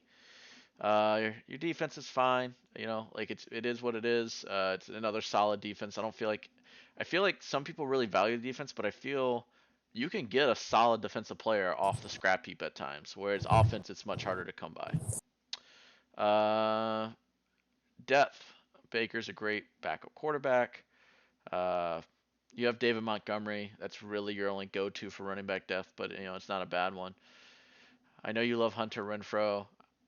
Your defense is fine. You know, like it is what it is. It's another solid defense. I feel like some people really value the defense, but I feel you can get a solid defensive player off the scrap heap at times, whereas offense it's much harder to come by. Depth. Baker's a great backup quarterback. Uh, you have David Montgomery. That's really your only go-to for running back depth, but it's not a bad one. I know you love Hunter Renfro.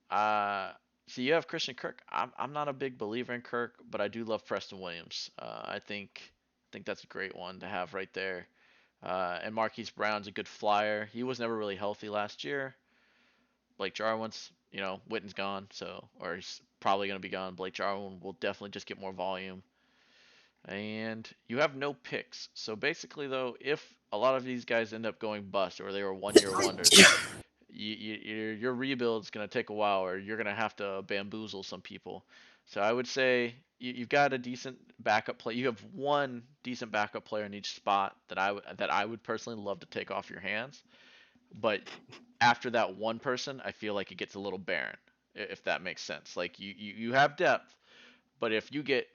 Uh, so you have Christian Kirk. I'm not a big believer in Kirk, but I do love Preston Williams. I think that's a great one to have right there. And Marquise Brown's a good flyer. He was never really healthy last year. Blake Jarwin's, Witten's gone, or he's probably going to be gone. Blake Jarwin will definitely just get more volume. And you have no picks. So basically, though, if a lot of these guys end up going bust or they were one-year wonders, your rebuild is going to take a while, or you're going to have to bamboozle some people. So I would say you've got a decent backup play. You have one decent backup player in each spot that I would personally love to take off your hands. But after that one person, I feel like it gets a little barren, if that makes sense. Like you have depth, but if you get,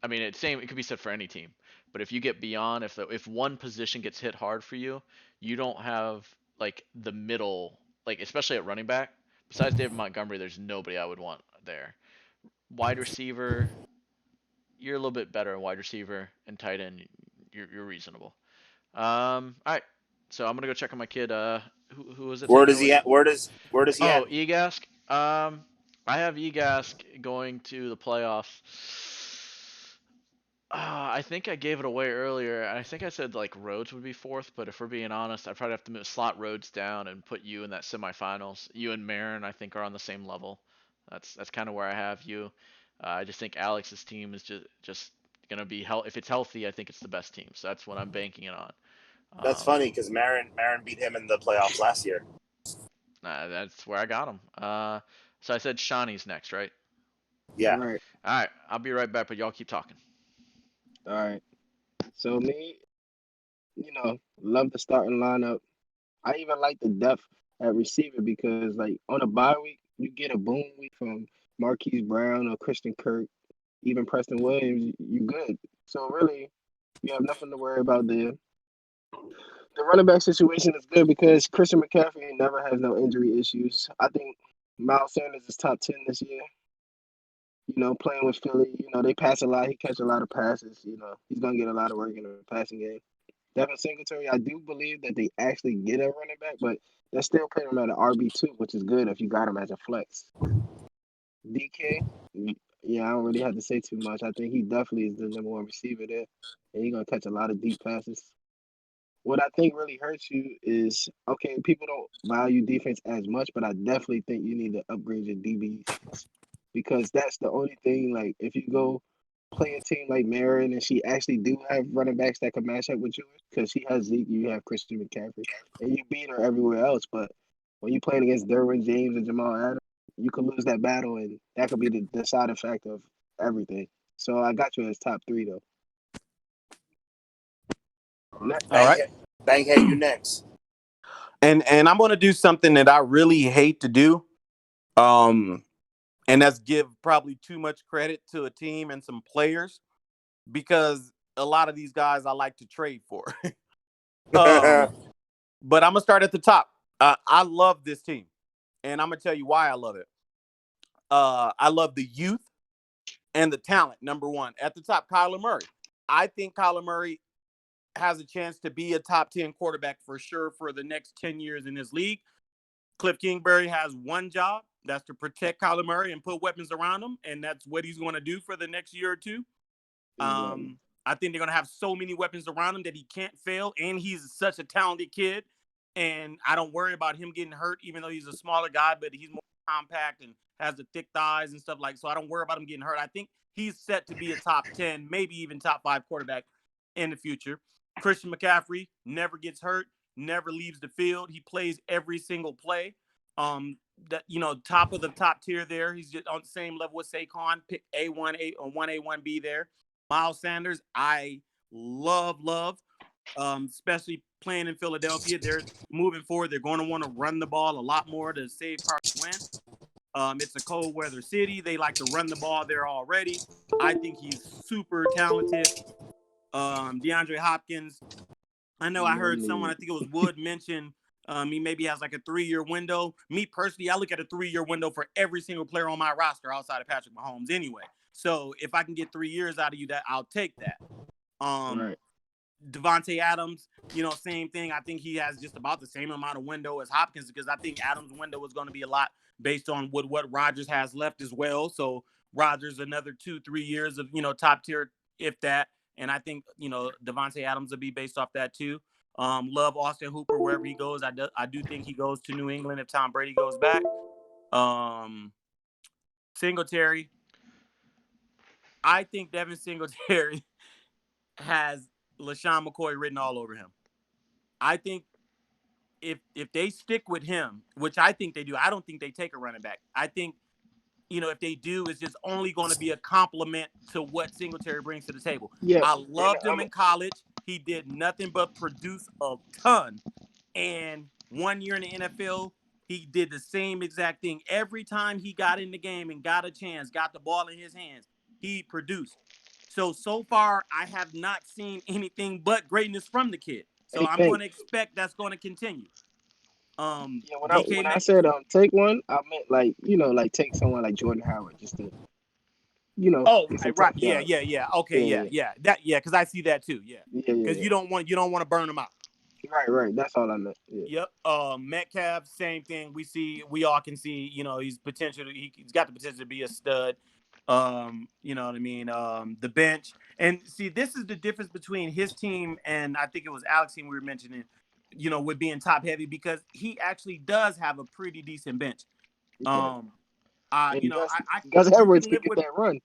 I mean, it could be said for any team. But if you get beyond, if one position gets hit hard for you, you don't have like the middle, like especially at running back. Besides David Montgomery, there's nobody I would want there. Wide receiver, you're a little bit better in wide receiver, and tight end, you're reasonable. All right. So I'm gonna go check on my kid. Who was it Where saying does there? he at? Where does he Oh, end? Egask. I have Egask going to the playoffs. I think I gave it away earlier. I think I said like Rhodes would be fourth, but if we're being honest, I'd probably have to slot Rhodes down and put you in that semifinals. You and Marin, I think, are on the same level. That's kind of where I have you. I just think Alex's team is just gonna be if it's healthy, I think it's the best team. So that's what I'm banking it on. That's Um, funny because Marin beat him in the playoffs last year. that's where I got him. So I said Shawnee's next, right? Yeah. Right. All right, I'll be right back, but y'all keep talking. All right. So me, love the starting lineup. I even like the depth at receiver because, like, on a bye week, you get a boom week from Marquise Brown or Christian Kirk, even Preston Williams. You good. So really, you have nothing to worry about there. The running back situation is good because Christian McCaffrey never has no injury issues. I think Miles Sanders is top 10 this year. Playing with Philly, they pass a lot. He catch a lot of passes. He's gonna get a lot of work in the passing game. Devin Singletary, I do believe that they actually get a running back, but they're still playing him at an RB2, which is good if you got him as a flex. DK, yeah, I don't really have to say too much. I think he definitely is the number one receiver there, and he's gonna catch a lot of deep passes. What I think really hurts you is okay, people don't value defense as much, but I definitely think you need to upgrade your DBs because that's the only thing. Like if you go play a team like Marin and she actually do have running backs that can match up with you, because she has Zeke, you have Christian McCaffrey, and you beat her everywhere else. But when you playing against Derwin James and Jamal Adams, you could lose that battle, and that could be the deciding factor of everything. So I got you as top three though. All right. Bankhead, you next. And I'm going to do something that I really hate to do. And that's give probably too much credit to a team and some players because a lot of these guys I like to trade for. But I'm going to start at the top. I love this team, and I'm going to tell you why I love it. I love the youth and the talent, number one. At the top, Kyler Murray. I think Kyler Murray has a chance to be a top 10 quarterback for sure for the next 10 years in this league. Cliff Kingsbury has one job. That's to protect Kyler Murray and put weapons around him, and that's what he's going to do for the next year or two. I think they're going to have so many weapons around him that he can't fail, and he's such a talented kid, and I don't worry about him getting hurt, even though he's a smaller guy, but he's more compact and has the thick thighs and stuff so I don't worry about him getting hurt. I think he's set to be a top 10, maybe even top 5 quarterback in the future. Christian McCaffrey never gets hurt, never leaves the field. He plays every single play. Top of the top tier there. He's just on the same level with Saquon. Pick A1, A1A, 1B there. Miles Sanders, I love, especially playing in Philadelphia. They're moving forward. They're going to want to run the ball a lot more to save Carson Wentz. It's a cold weather city. They like to run the ball there already. I think he's super talented. DeAndre Hopkins. I know I heard someone, I think it was Wood, mention he maybe has like a 3-year window. Me personally, I look at a 3-year window for every single player on my roster outside of Patrick Mahomes anyway. So if I can get 3 years out of you, that I'll take that. Right. Devontae Adams, same thing. I think he has just about the same amount of window as Hopkins because I think Adams' window is going to be a lot based on what Rodgers has left as well. So Rodgers another 2-3 years of top tier, if that. And I think Devontae Adams will be based off that too. Love Austin Hooper wherever he goes. I do think he goes to New England if Tom Brady goes back. Singletary. I think Devin Singletary has LaShawn McCoy written all over him. I think if they stick with him, which I think they do, I don't think they take a running back. I think, if they do, it's just only going to be a compliment to what Singletary brings to the table. Yeah, I loved him in college. He did nothing but produce a ton. And 1 year in the NFL, he did the same exact thing. Every time he got in the game and got a chance, got the ball in his hands, he produced. So far, I have not seen anything but greatness from the kid. So I'm going to expect that's going to continue. When I said take one, I meant like take someone like Jordan Howard just to get some right, tough yards. Okay, yeah, because I see that too, because you don't want to burn them out. Right, that's all I meant. Yep. Metcalf, same thing. We all can see, he's got the potential to be a stud. You know what I mean? The bench. And see, this is the difference between his team and I think it was Alex's team we were mentioning, with being top heavy, because he actually does have a pretty decent bench. Gus you Edwards can live get with that run.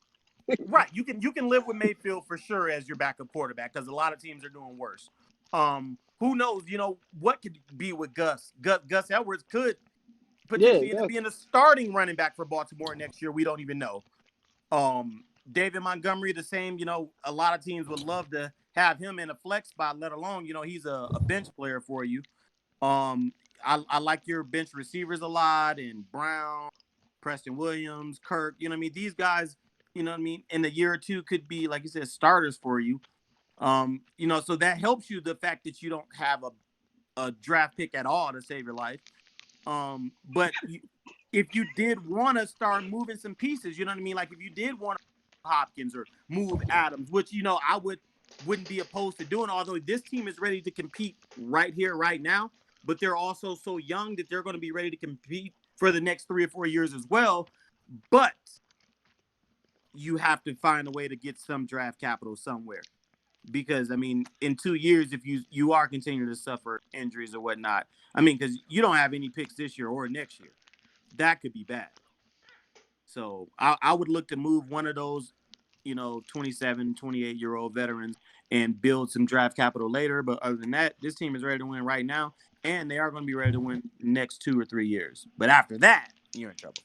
right. You can live with Mayfield for sure as your backup quarterback because a lot of teams are doing worse. Who knows? What could be with Gus? Gus Edwards could potentially end up being a starting running back for Baltimore next year. We don't even know. David Montgomery, the same. A lot of teams would love to have him in a flex spot, let alone he's a bench player for you. I like your bench receivers a lot, and Brown, Preston Williams, Kirk. These guys. In a year or two could be, like you said, starters for you. So that helps you, the fact that you don't have a draft pick at all to save your life. But if you did want to start moving some pieces, you know what I mean? Like if you did want to Hopkins or move Adams, which I wouldn't be opposed to doing, although this team is ready to compete right here, right now, but they're also so young that they're going to be ready to compete for the next 3 or 4 years as well. But you have to find a way to get some draft capital somewhere. Because, I mean, in 2 years, if you are continuing to suffer injuries or whatnot, I mean, because you don't have any picks this year or next year, that could be bad. So I would look to move one of those, 27, 28-year-old veterans and build some draft capital later. But other than that, this team is ready to win right now, and they are going to be ready to win next 2 or 3 years. But after that, you're in trouble.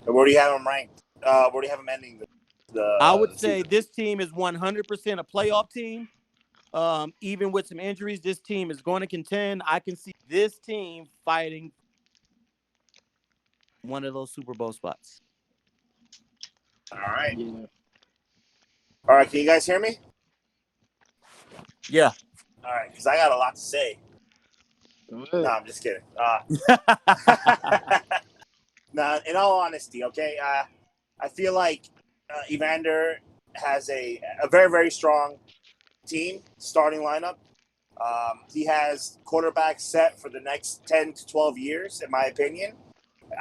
Where do you have them ranked? Where do you have them ending the I would say season? this team is 100% a playoff team. Even with some injuries, this team is going to contend. I can see this team fighting one of those Super Bowl spots. All right. Yeah. All right. Can you guys hear me? Yeah. All right. Because I got a lot to say. Go ahead. No, I'm just kidding. No, in all honesty, okay, I feel like Evander has a very, very strong team starting lineup. He has quarterbacks set for the next 10 to 12 years, in my opinion.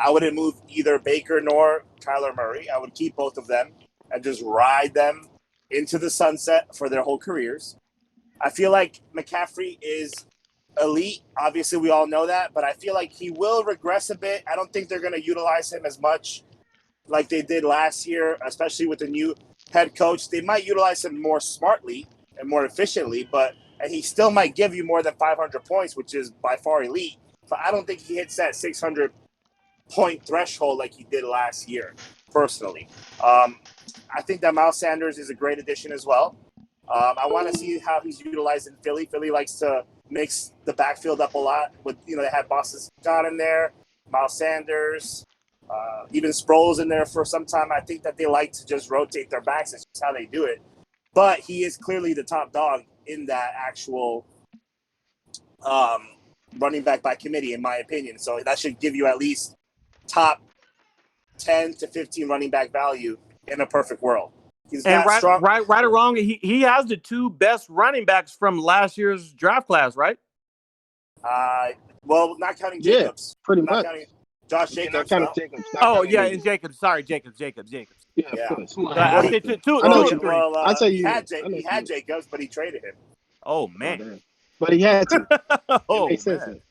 I wouldn't move either Baker nor Kyler Murray. I would keep both of them and just ride them into the sunset for their whole careers. I feel like McCaffrey is elite. Obviously, we all know that, but I feel like he will regress a bit. I don't think they're going to utilize him as much like they did last year, especially with the new head coach. They might utilize him more smartly and more efficiently, and he still might give you more than 500 points, which is by far elite. But I don't think he hits that 600-point threshold like he did last year, personally. I think that Miles Sanders is a great addition as well. I want to see how he's utilized in Philly. Philly likes to mix the backfield up a lot. They had Boston Scott in there, Miles Sanders, even Sproles in there for some time. I think that they like to just rotate their backs. It's just how they do it. But he is clearly the top dog in that actual running back by committee, in my opinion. So that should give you at least top 10 to 15 running back value in a perfect world. He's and got strong. right or wrong, he has the 2 best running backs from last year's draft class, right? Well, not counting Yeah, Jacobs. pretty Not much. counting Josh Jacobs. Not counting No. Jacobs. And Jacobs. Sorry, Jacobs. Yeah, Yeah. of course. I say two I know or you- three. Well, I tell he you, had I know he had you- Jacobs, but he traded him. Oh Oh, man. damn. But he had to. Oh It makes sense. man.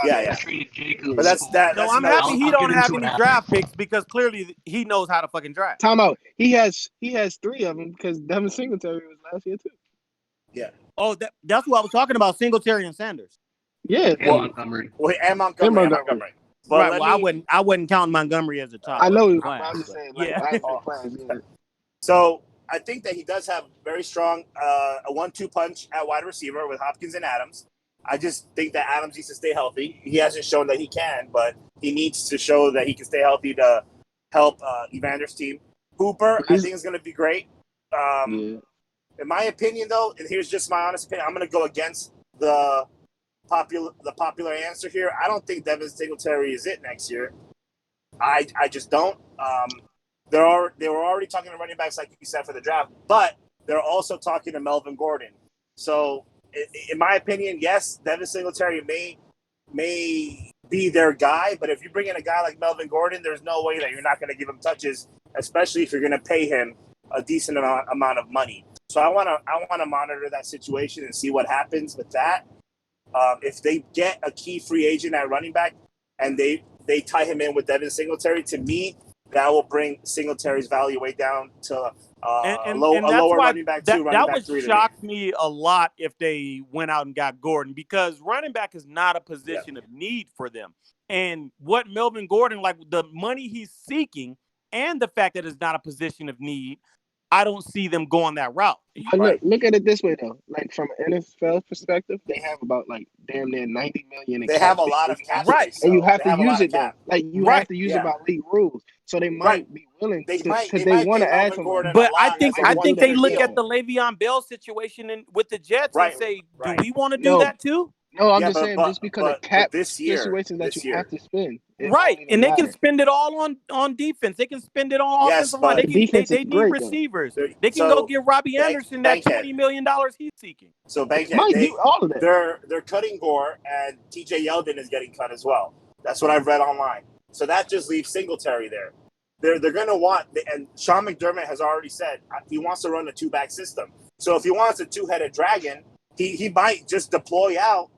Yeah. Trade Jacobs But that's for- that. No, That's I'm another- happy he I'll don't get have into any it after. draft picks because clearly he knows how to fucking draft. Time out. He has 3 of them because Devin Singletary was last year too. Oh, that's what I was talking about, Singletary and Sanders. Yeah. And Montgomery. Well, and Montgomery. And Montgomery. But Right. Well, I wouldn't count Montgomery as a top. I know. class, I'm just but saying. Like, yeah. I ain't been playing, yeah. So I think that he does have very strong a 1-2 punch at wide receiver with Hopkins and Adams. I just think that Adams needs to stay healthy. He hasn't shown that he can, but he needs to show that he can stay healthy to help Evander's team. Hooper, I think, is going to be great. Yeah. In my opinion, though, and here's just my honest opinion, I'm going to go against the popular answer here. I don't think Devin Singletary is it next year. I just don't. They were already talking to running backs, like you said, for the draft, but they're also talking to Melvin Gordon. So, in my opinion, yes, Devin Singletary may be their guy, but if you bring in a guy like Melvin Gordon, there's no way that you're not going to give him touches, especially if you're going to pay him a decent amount of money. So I want to monitor that situation and see what happens with that. If they get a key free agent at running back and they tie him in with Devin Singletary, to me, that will bring Singletary's value way down to a lower running back 2, running back 3. That would shock me a lot if they went out and got Gordon, because running back is not a position of need for them. And what Melvin Gordon, like the money he's seeking and the fact that it's not a position of need, I don't see them going that route. Look at it this way though. Like from an NFL perspective, they have about like damn near 90 million. They have a lot of cap space, and you have they to use it though. Like you have to use it by league rules. So they might be willing They to might because they want to add Gordon. But I think they look deal. at the Le'Veon Bell situation with the Jets and say, do we want to do No. that too? No, I'm Yeah, just saying just because of cap but this year, situations that you have to spend, it Right, don't even and they can matter. spend it all on defense. They can spend it on yes, offensive line. The They but can defense is they need great though. receivers. they're- They can go so get Robbie Anderson that Bankhead. $20 he's seeking. So They Bankhead, might do all of that. they're cutting Gore and TJ Yeldon is getting cut as well. That's what I've read online. So that just leaves Singletary there. They're going to want, and Sean McDermott has already said he wants to run a 2-back system. So if he wants a 2-headed dragon, he might just deploy out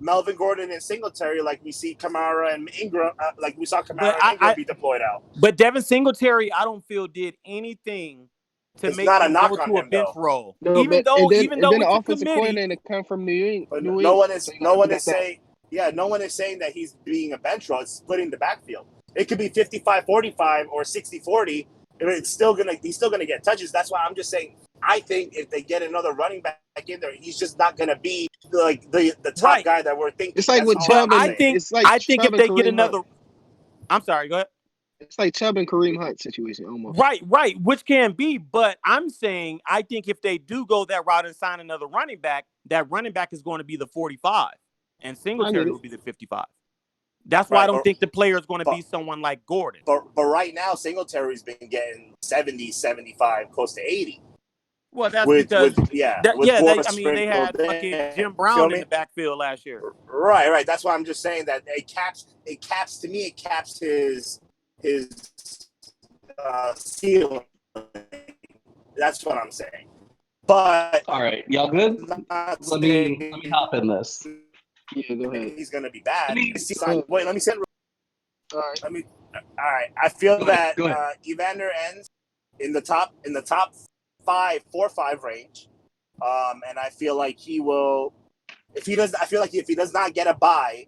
Melvin Gordon and Singletary like we see Kamara and Ingram, like we saw Kamara and Ingram be deployed out. But Devin Singletary, I don't feel did anything to It's make not a him go knock on to a him, bench though. role. No, Even but though and then the it's a offensive committee, coordinator come from New But England. no one is So you gotta forget that. saying no one is saying that he's being a bench role. It's splitting the backfield. It could be 55-45 or 60-40. He's still gonna get touches. That's why I'm just saying I think if they get another running back in there, he's just not gonna be like the top right. guy that we're thinking. It's like That's with all Chubb I'm and saying. it's like I think Chubb if and they get Kareem another, Hunt. I'm sorry, go ahead. It's like Chubb and Kareem Hunt situation almost. Right, which can be, but I'm saying I think if they do go that route and sign another running back, that running back is going to be the 45, and I get Singletary it. will be the 55. That's why I Right, don't think the player is going to but be someone like Gordon. but right now Singletary's been getting 70, 75, close to 80. Well, that's With because Gore I mean, they had sprinkled fucking in. Jim You feel Brown in me? the backfield last year. Right. That's why I'm just saying that it caps to me. It caps his ceiling. That's what I'm saying. But All right, y'all good? not Let me hop in this. Yeah, go ahead. he's going to be bad. Go Wait, let me say. All right. All right. I feel that Go ahead. Evander ends in the top 4-5 range, and I feel like he will. If he does, I feel like if he does not get a bye,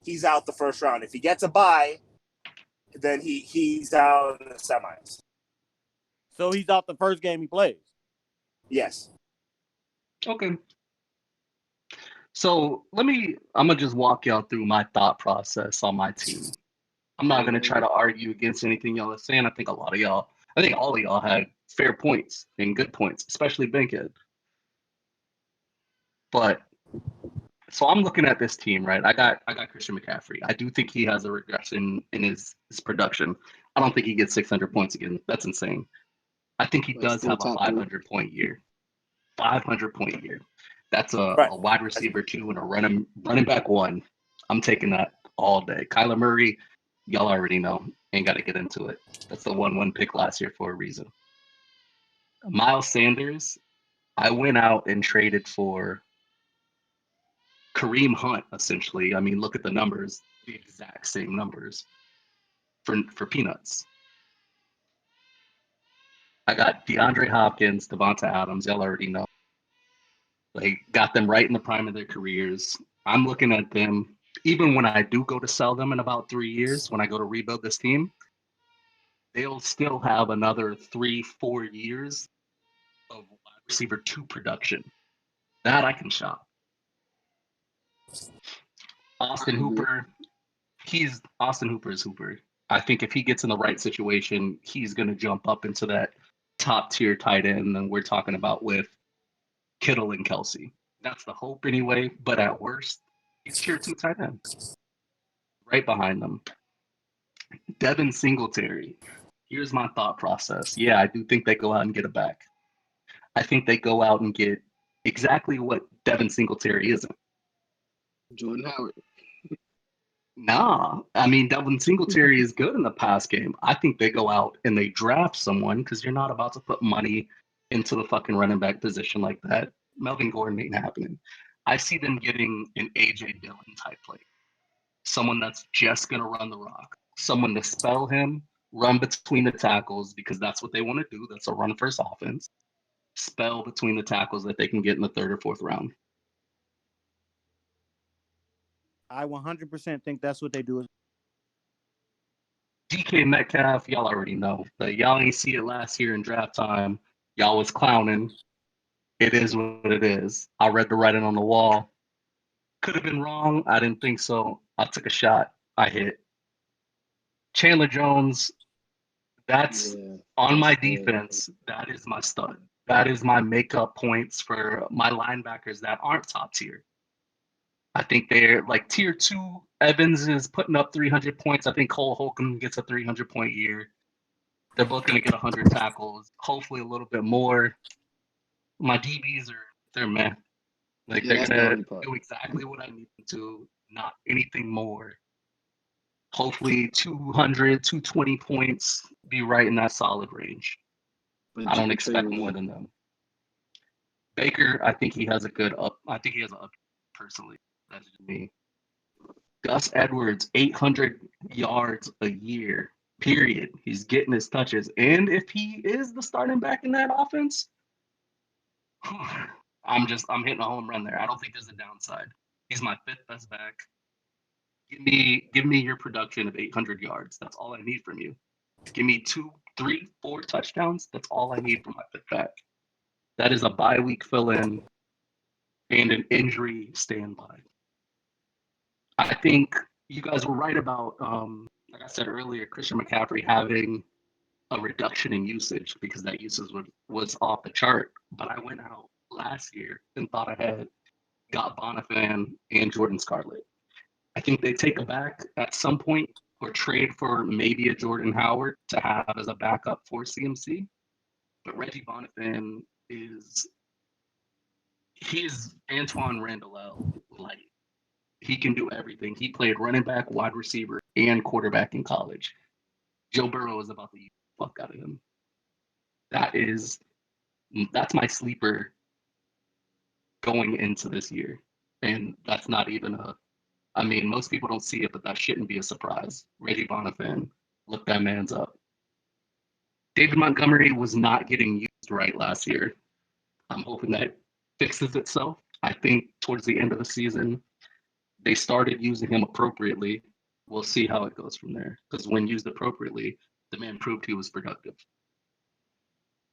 he's out the first round. If he gets a bye, then he's out in the semis. So he's out the first game he plays. Yes. Okay. So I'm gonna just walk y'all through my thought process on my team. I'm not gonna try to argue against anything y'all are saying. I think all of y'all had fair points and good points, especially Bankhead. But so I'm looking at this team, right? I got Christian McCaffrey. I do think he has a regression in his production. I don't think he gets 600 points again. That's insane. I think he But does still have a top 500 point year. 500 point year. That's a Right. wide receiver 2 and a running back 1. I'm taking that all day. Kyler Murray, y'all already know. Ain't got to get into it. That's the 1-1 pick last year for a reason. Miles Sanders, I went out and traded for Kareem Hunt, essentially. I mean, look at the numbers, the exact same numbers for peanuts. I got DeAndre Hopkins, Devonta Adams. Y'all already know. Like, got them right in the prime of their careers. I'm looking at them, even when I do go to sell them in about 3 years, when I go to rebuild this team, they'll still have another 3-4 years of wide receiver 2 production. That I can shop. Austin Hooper is Hooper. I think if he gets in the right situation, he's going to jump up into that top tier tight end that we're talking about with Kittle and Kelsey. That's the hope anyway, but at worst, he's tier 2 tight end. Right behind them. Devin Singletary. Here's my thought process. Yeah, I do think they go out and get a back. I think they go out and get exactly what Devin Singletary isn't. Jordan Howard. Nah, I mean, Devin Singletary is good in the pass game. I think they go out and they draft someone because you're not about to put money into the fucking running back position like that. Melvin Gordon ain't happening. I see them getting an AJ Dillon type player, someone that's just going to run the rock, someone to spell him, run between the tackles because that's what they want to do. That's a run first offense. Spell between the tackles that they can get in the 3rd or 4th round. I 100% think that's what they do. DK Metcalf, y'all already know. But y'all ain't see it last year in draft time. Y'all was clowning. It is what it is. I read the writing on the wall. Could have been wrong. I didn't think so. I took a shot. I hit. Chandler Jones, that's on my defense. That is my stud. That is my makeup points for my linebackers that aren't top tier. I think they're like tier two. Evans is putting up 300 points. I think Cole Holcomb gets a 300-point year. They're both going to get 100 tackles, hopefully a little bit more. My DBs are they're meh. Like Yeah, they're that's the gonna only part. do exactly what I need them to, not anything more. Hopefully 200, 220 points, be right in that solid range. But I don't Trey expect with more me. than them. Baker, I think he has a good up. I think he has an up personally. That's just me. Gus Edwards, 800 yards a year. Period. He's getting his touches, and if he is the starting back in that offense, I'm hitting a home run there. I don't think there's a downside. He's my fifth best back. Give me your production of 800 yards. That's all I need from you. Give me 2, 3, 4 touchdowns. That's all I need from my fifth back. That is a bye week fill in and an injury standby. I think you guys were right about, like I said earlier, Christian McCaffrey having a reduction in usage because that usage was off the chart. But I went out last year and thought I had got Bonifan and Jordan Scarlett. I think they take a back at some point or trade for maybe a Jordan Howard to have as a backup for CMC. But Reggie Bonifan he's Antoine Randall light. He can do everything. He played running back, wide receiver, and quarterback in college. Joe Burrow is about to eat the fuck out of him. That is that's my sleeper going into this year. And that's not even a I mean, most people don't see it, but that shouldn't be a surprise. Reggie Bonifan, look that man's up. David Montgomery was not getting used right last year. I'm hoping that fixes itself. I think towards the end of the season, they started using him appropriately. We'll see how it goes from there. Because when used appropriately, the man proved he was productive.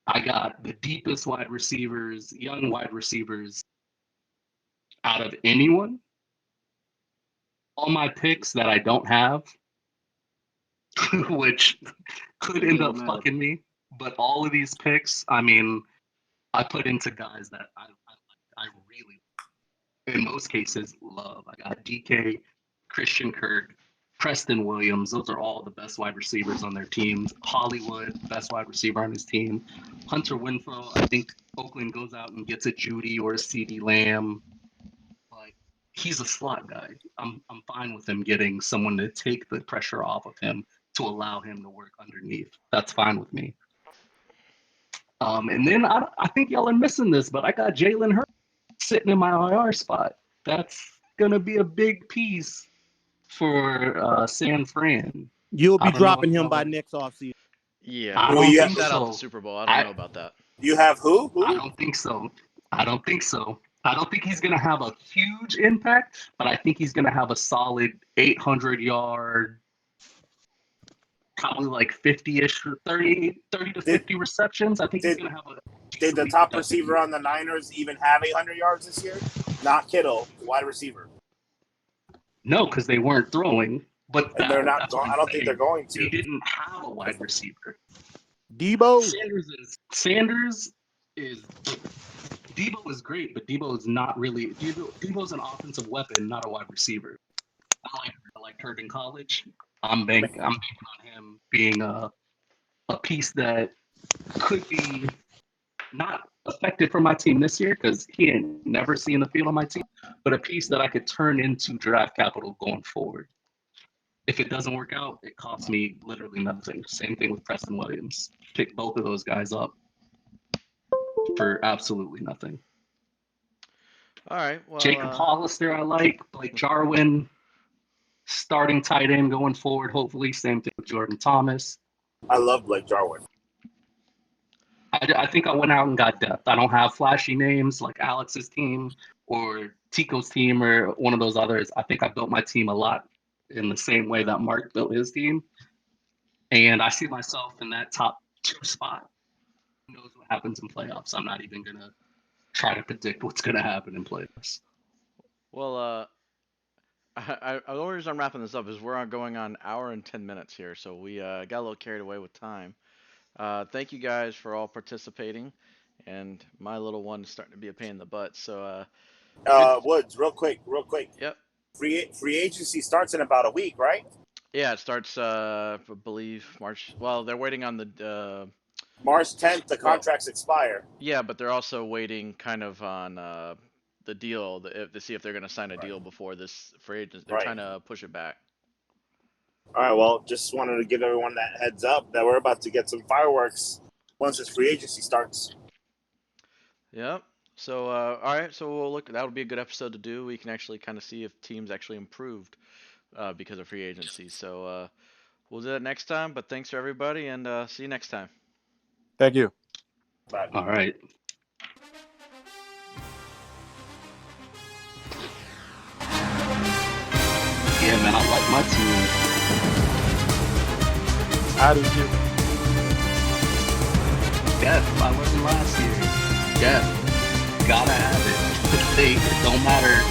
I got the deepest wide receivers, young wide receivers out of anyone. All my picks that I don't have, which could It end don't up matter. fucking me. But all of these picks, I mean, I put into guys that I really, in most cases, love. I got DK, Christian Kirk, Preston Williams. Those are all the best wide receivers on their teams. Hollywood, best wide receiver on his team. Hunter Winfrey, I think Oakland goes out and gets a Judy or a CD Lamb. Like he's a slot guy. I'm fine with him getting someone to take the pressure off of him to allow him to work underneath. That's fine with me. And then I think y'all are missing this, but I got Jalen Hurts sitting in my IR spot. That's gonna be a big piece for San Fran. You'll I be don't know if dropping him y'all by are. next offseason. Yeah, I who Who who don't you kicked think that out of the so. Super Bowl? I don't I know about that. you have who? I Who? don't think so. I don't think so. I don't think he's gonna have a huge impact, but I think he's gonna have a solid 800-yard, probably like 50-ish, 30 to Did 50 receptions. I think he's did gonna have a did the decently top productive receiver year. on the Niners even have 800 yards this year? Not Kittle, the wide receiver, No, because they weren't throwing. But and they're not that's what going. I'm I don't think they're saying. going They to. didn't have a wide receiver. Debo, Sanders is Debo is great, but Debo is not really Debo's an offensive weapon, not a wide receiver. I liked Hurt in college. I'm banking on him being a piece that could be not effective for my team this year because he ain't never seen the field on my team, but a piece that I could turn into draft capital going forward. If it doesn't work out, it costs me literally nothing. Same thing with Preston Williams. Pick both of those guys up for absolutely nothing. All right. Well, Jacob Hollister, I like. Blake Jarwin, starting tight end going forward, hopefully. Same thing with Jordan Thomas. I love Blake Jarwin. I think I went out and got depth. I don't have flashy names like Alex's team or Tico's team or one of those others. I think I built my team a lot in the same way that Mark built his team. And I see myself in that top 2 spot. Who knows what happens in playoffs? I'm not even going to try to predict what's going to happen in playoffs. well, the only reason I'm wrapping this up is we're going on an hour and 10 minutes here, so we got a little carried away with time. Thank you guys for all participating, and my little one is starting to be a pain in the butt. So Woods, real quick. Yep. Free agency starts in about a week, right? Yeah, it starts. I believe March. Well, they're waiting on the. March 10th, the Well, contracts expire. Yeah, but they're also waiting kind of on the deal to see if they're going to sign a deal before this free agent. They're Right. trying to push it back. All right. Well, just wanted to give everyone that heads up that we're about to get some fireworks once this free agency starts. Yep. So all right. So we'll look. That would be a good episode to do. We can actually kind of see if teams actually improved because of free agency. So we'll do that next time. But thanks for everybody, and see you next time. Thank you. Bye. All right. Yeah, man, I like my team. I do too. Jeff, I wasn't last year. Jeff, gotta have it. It don't matter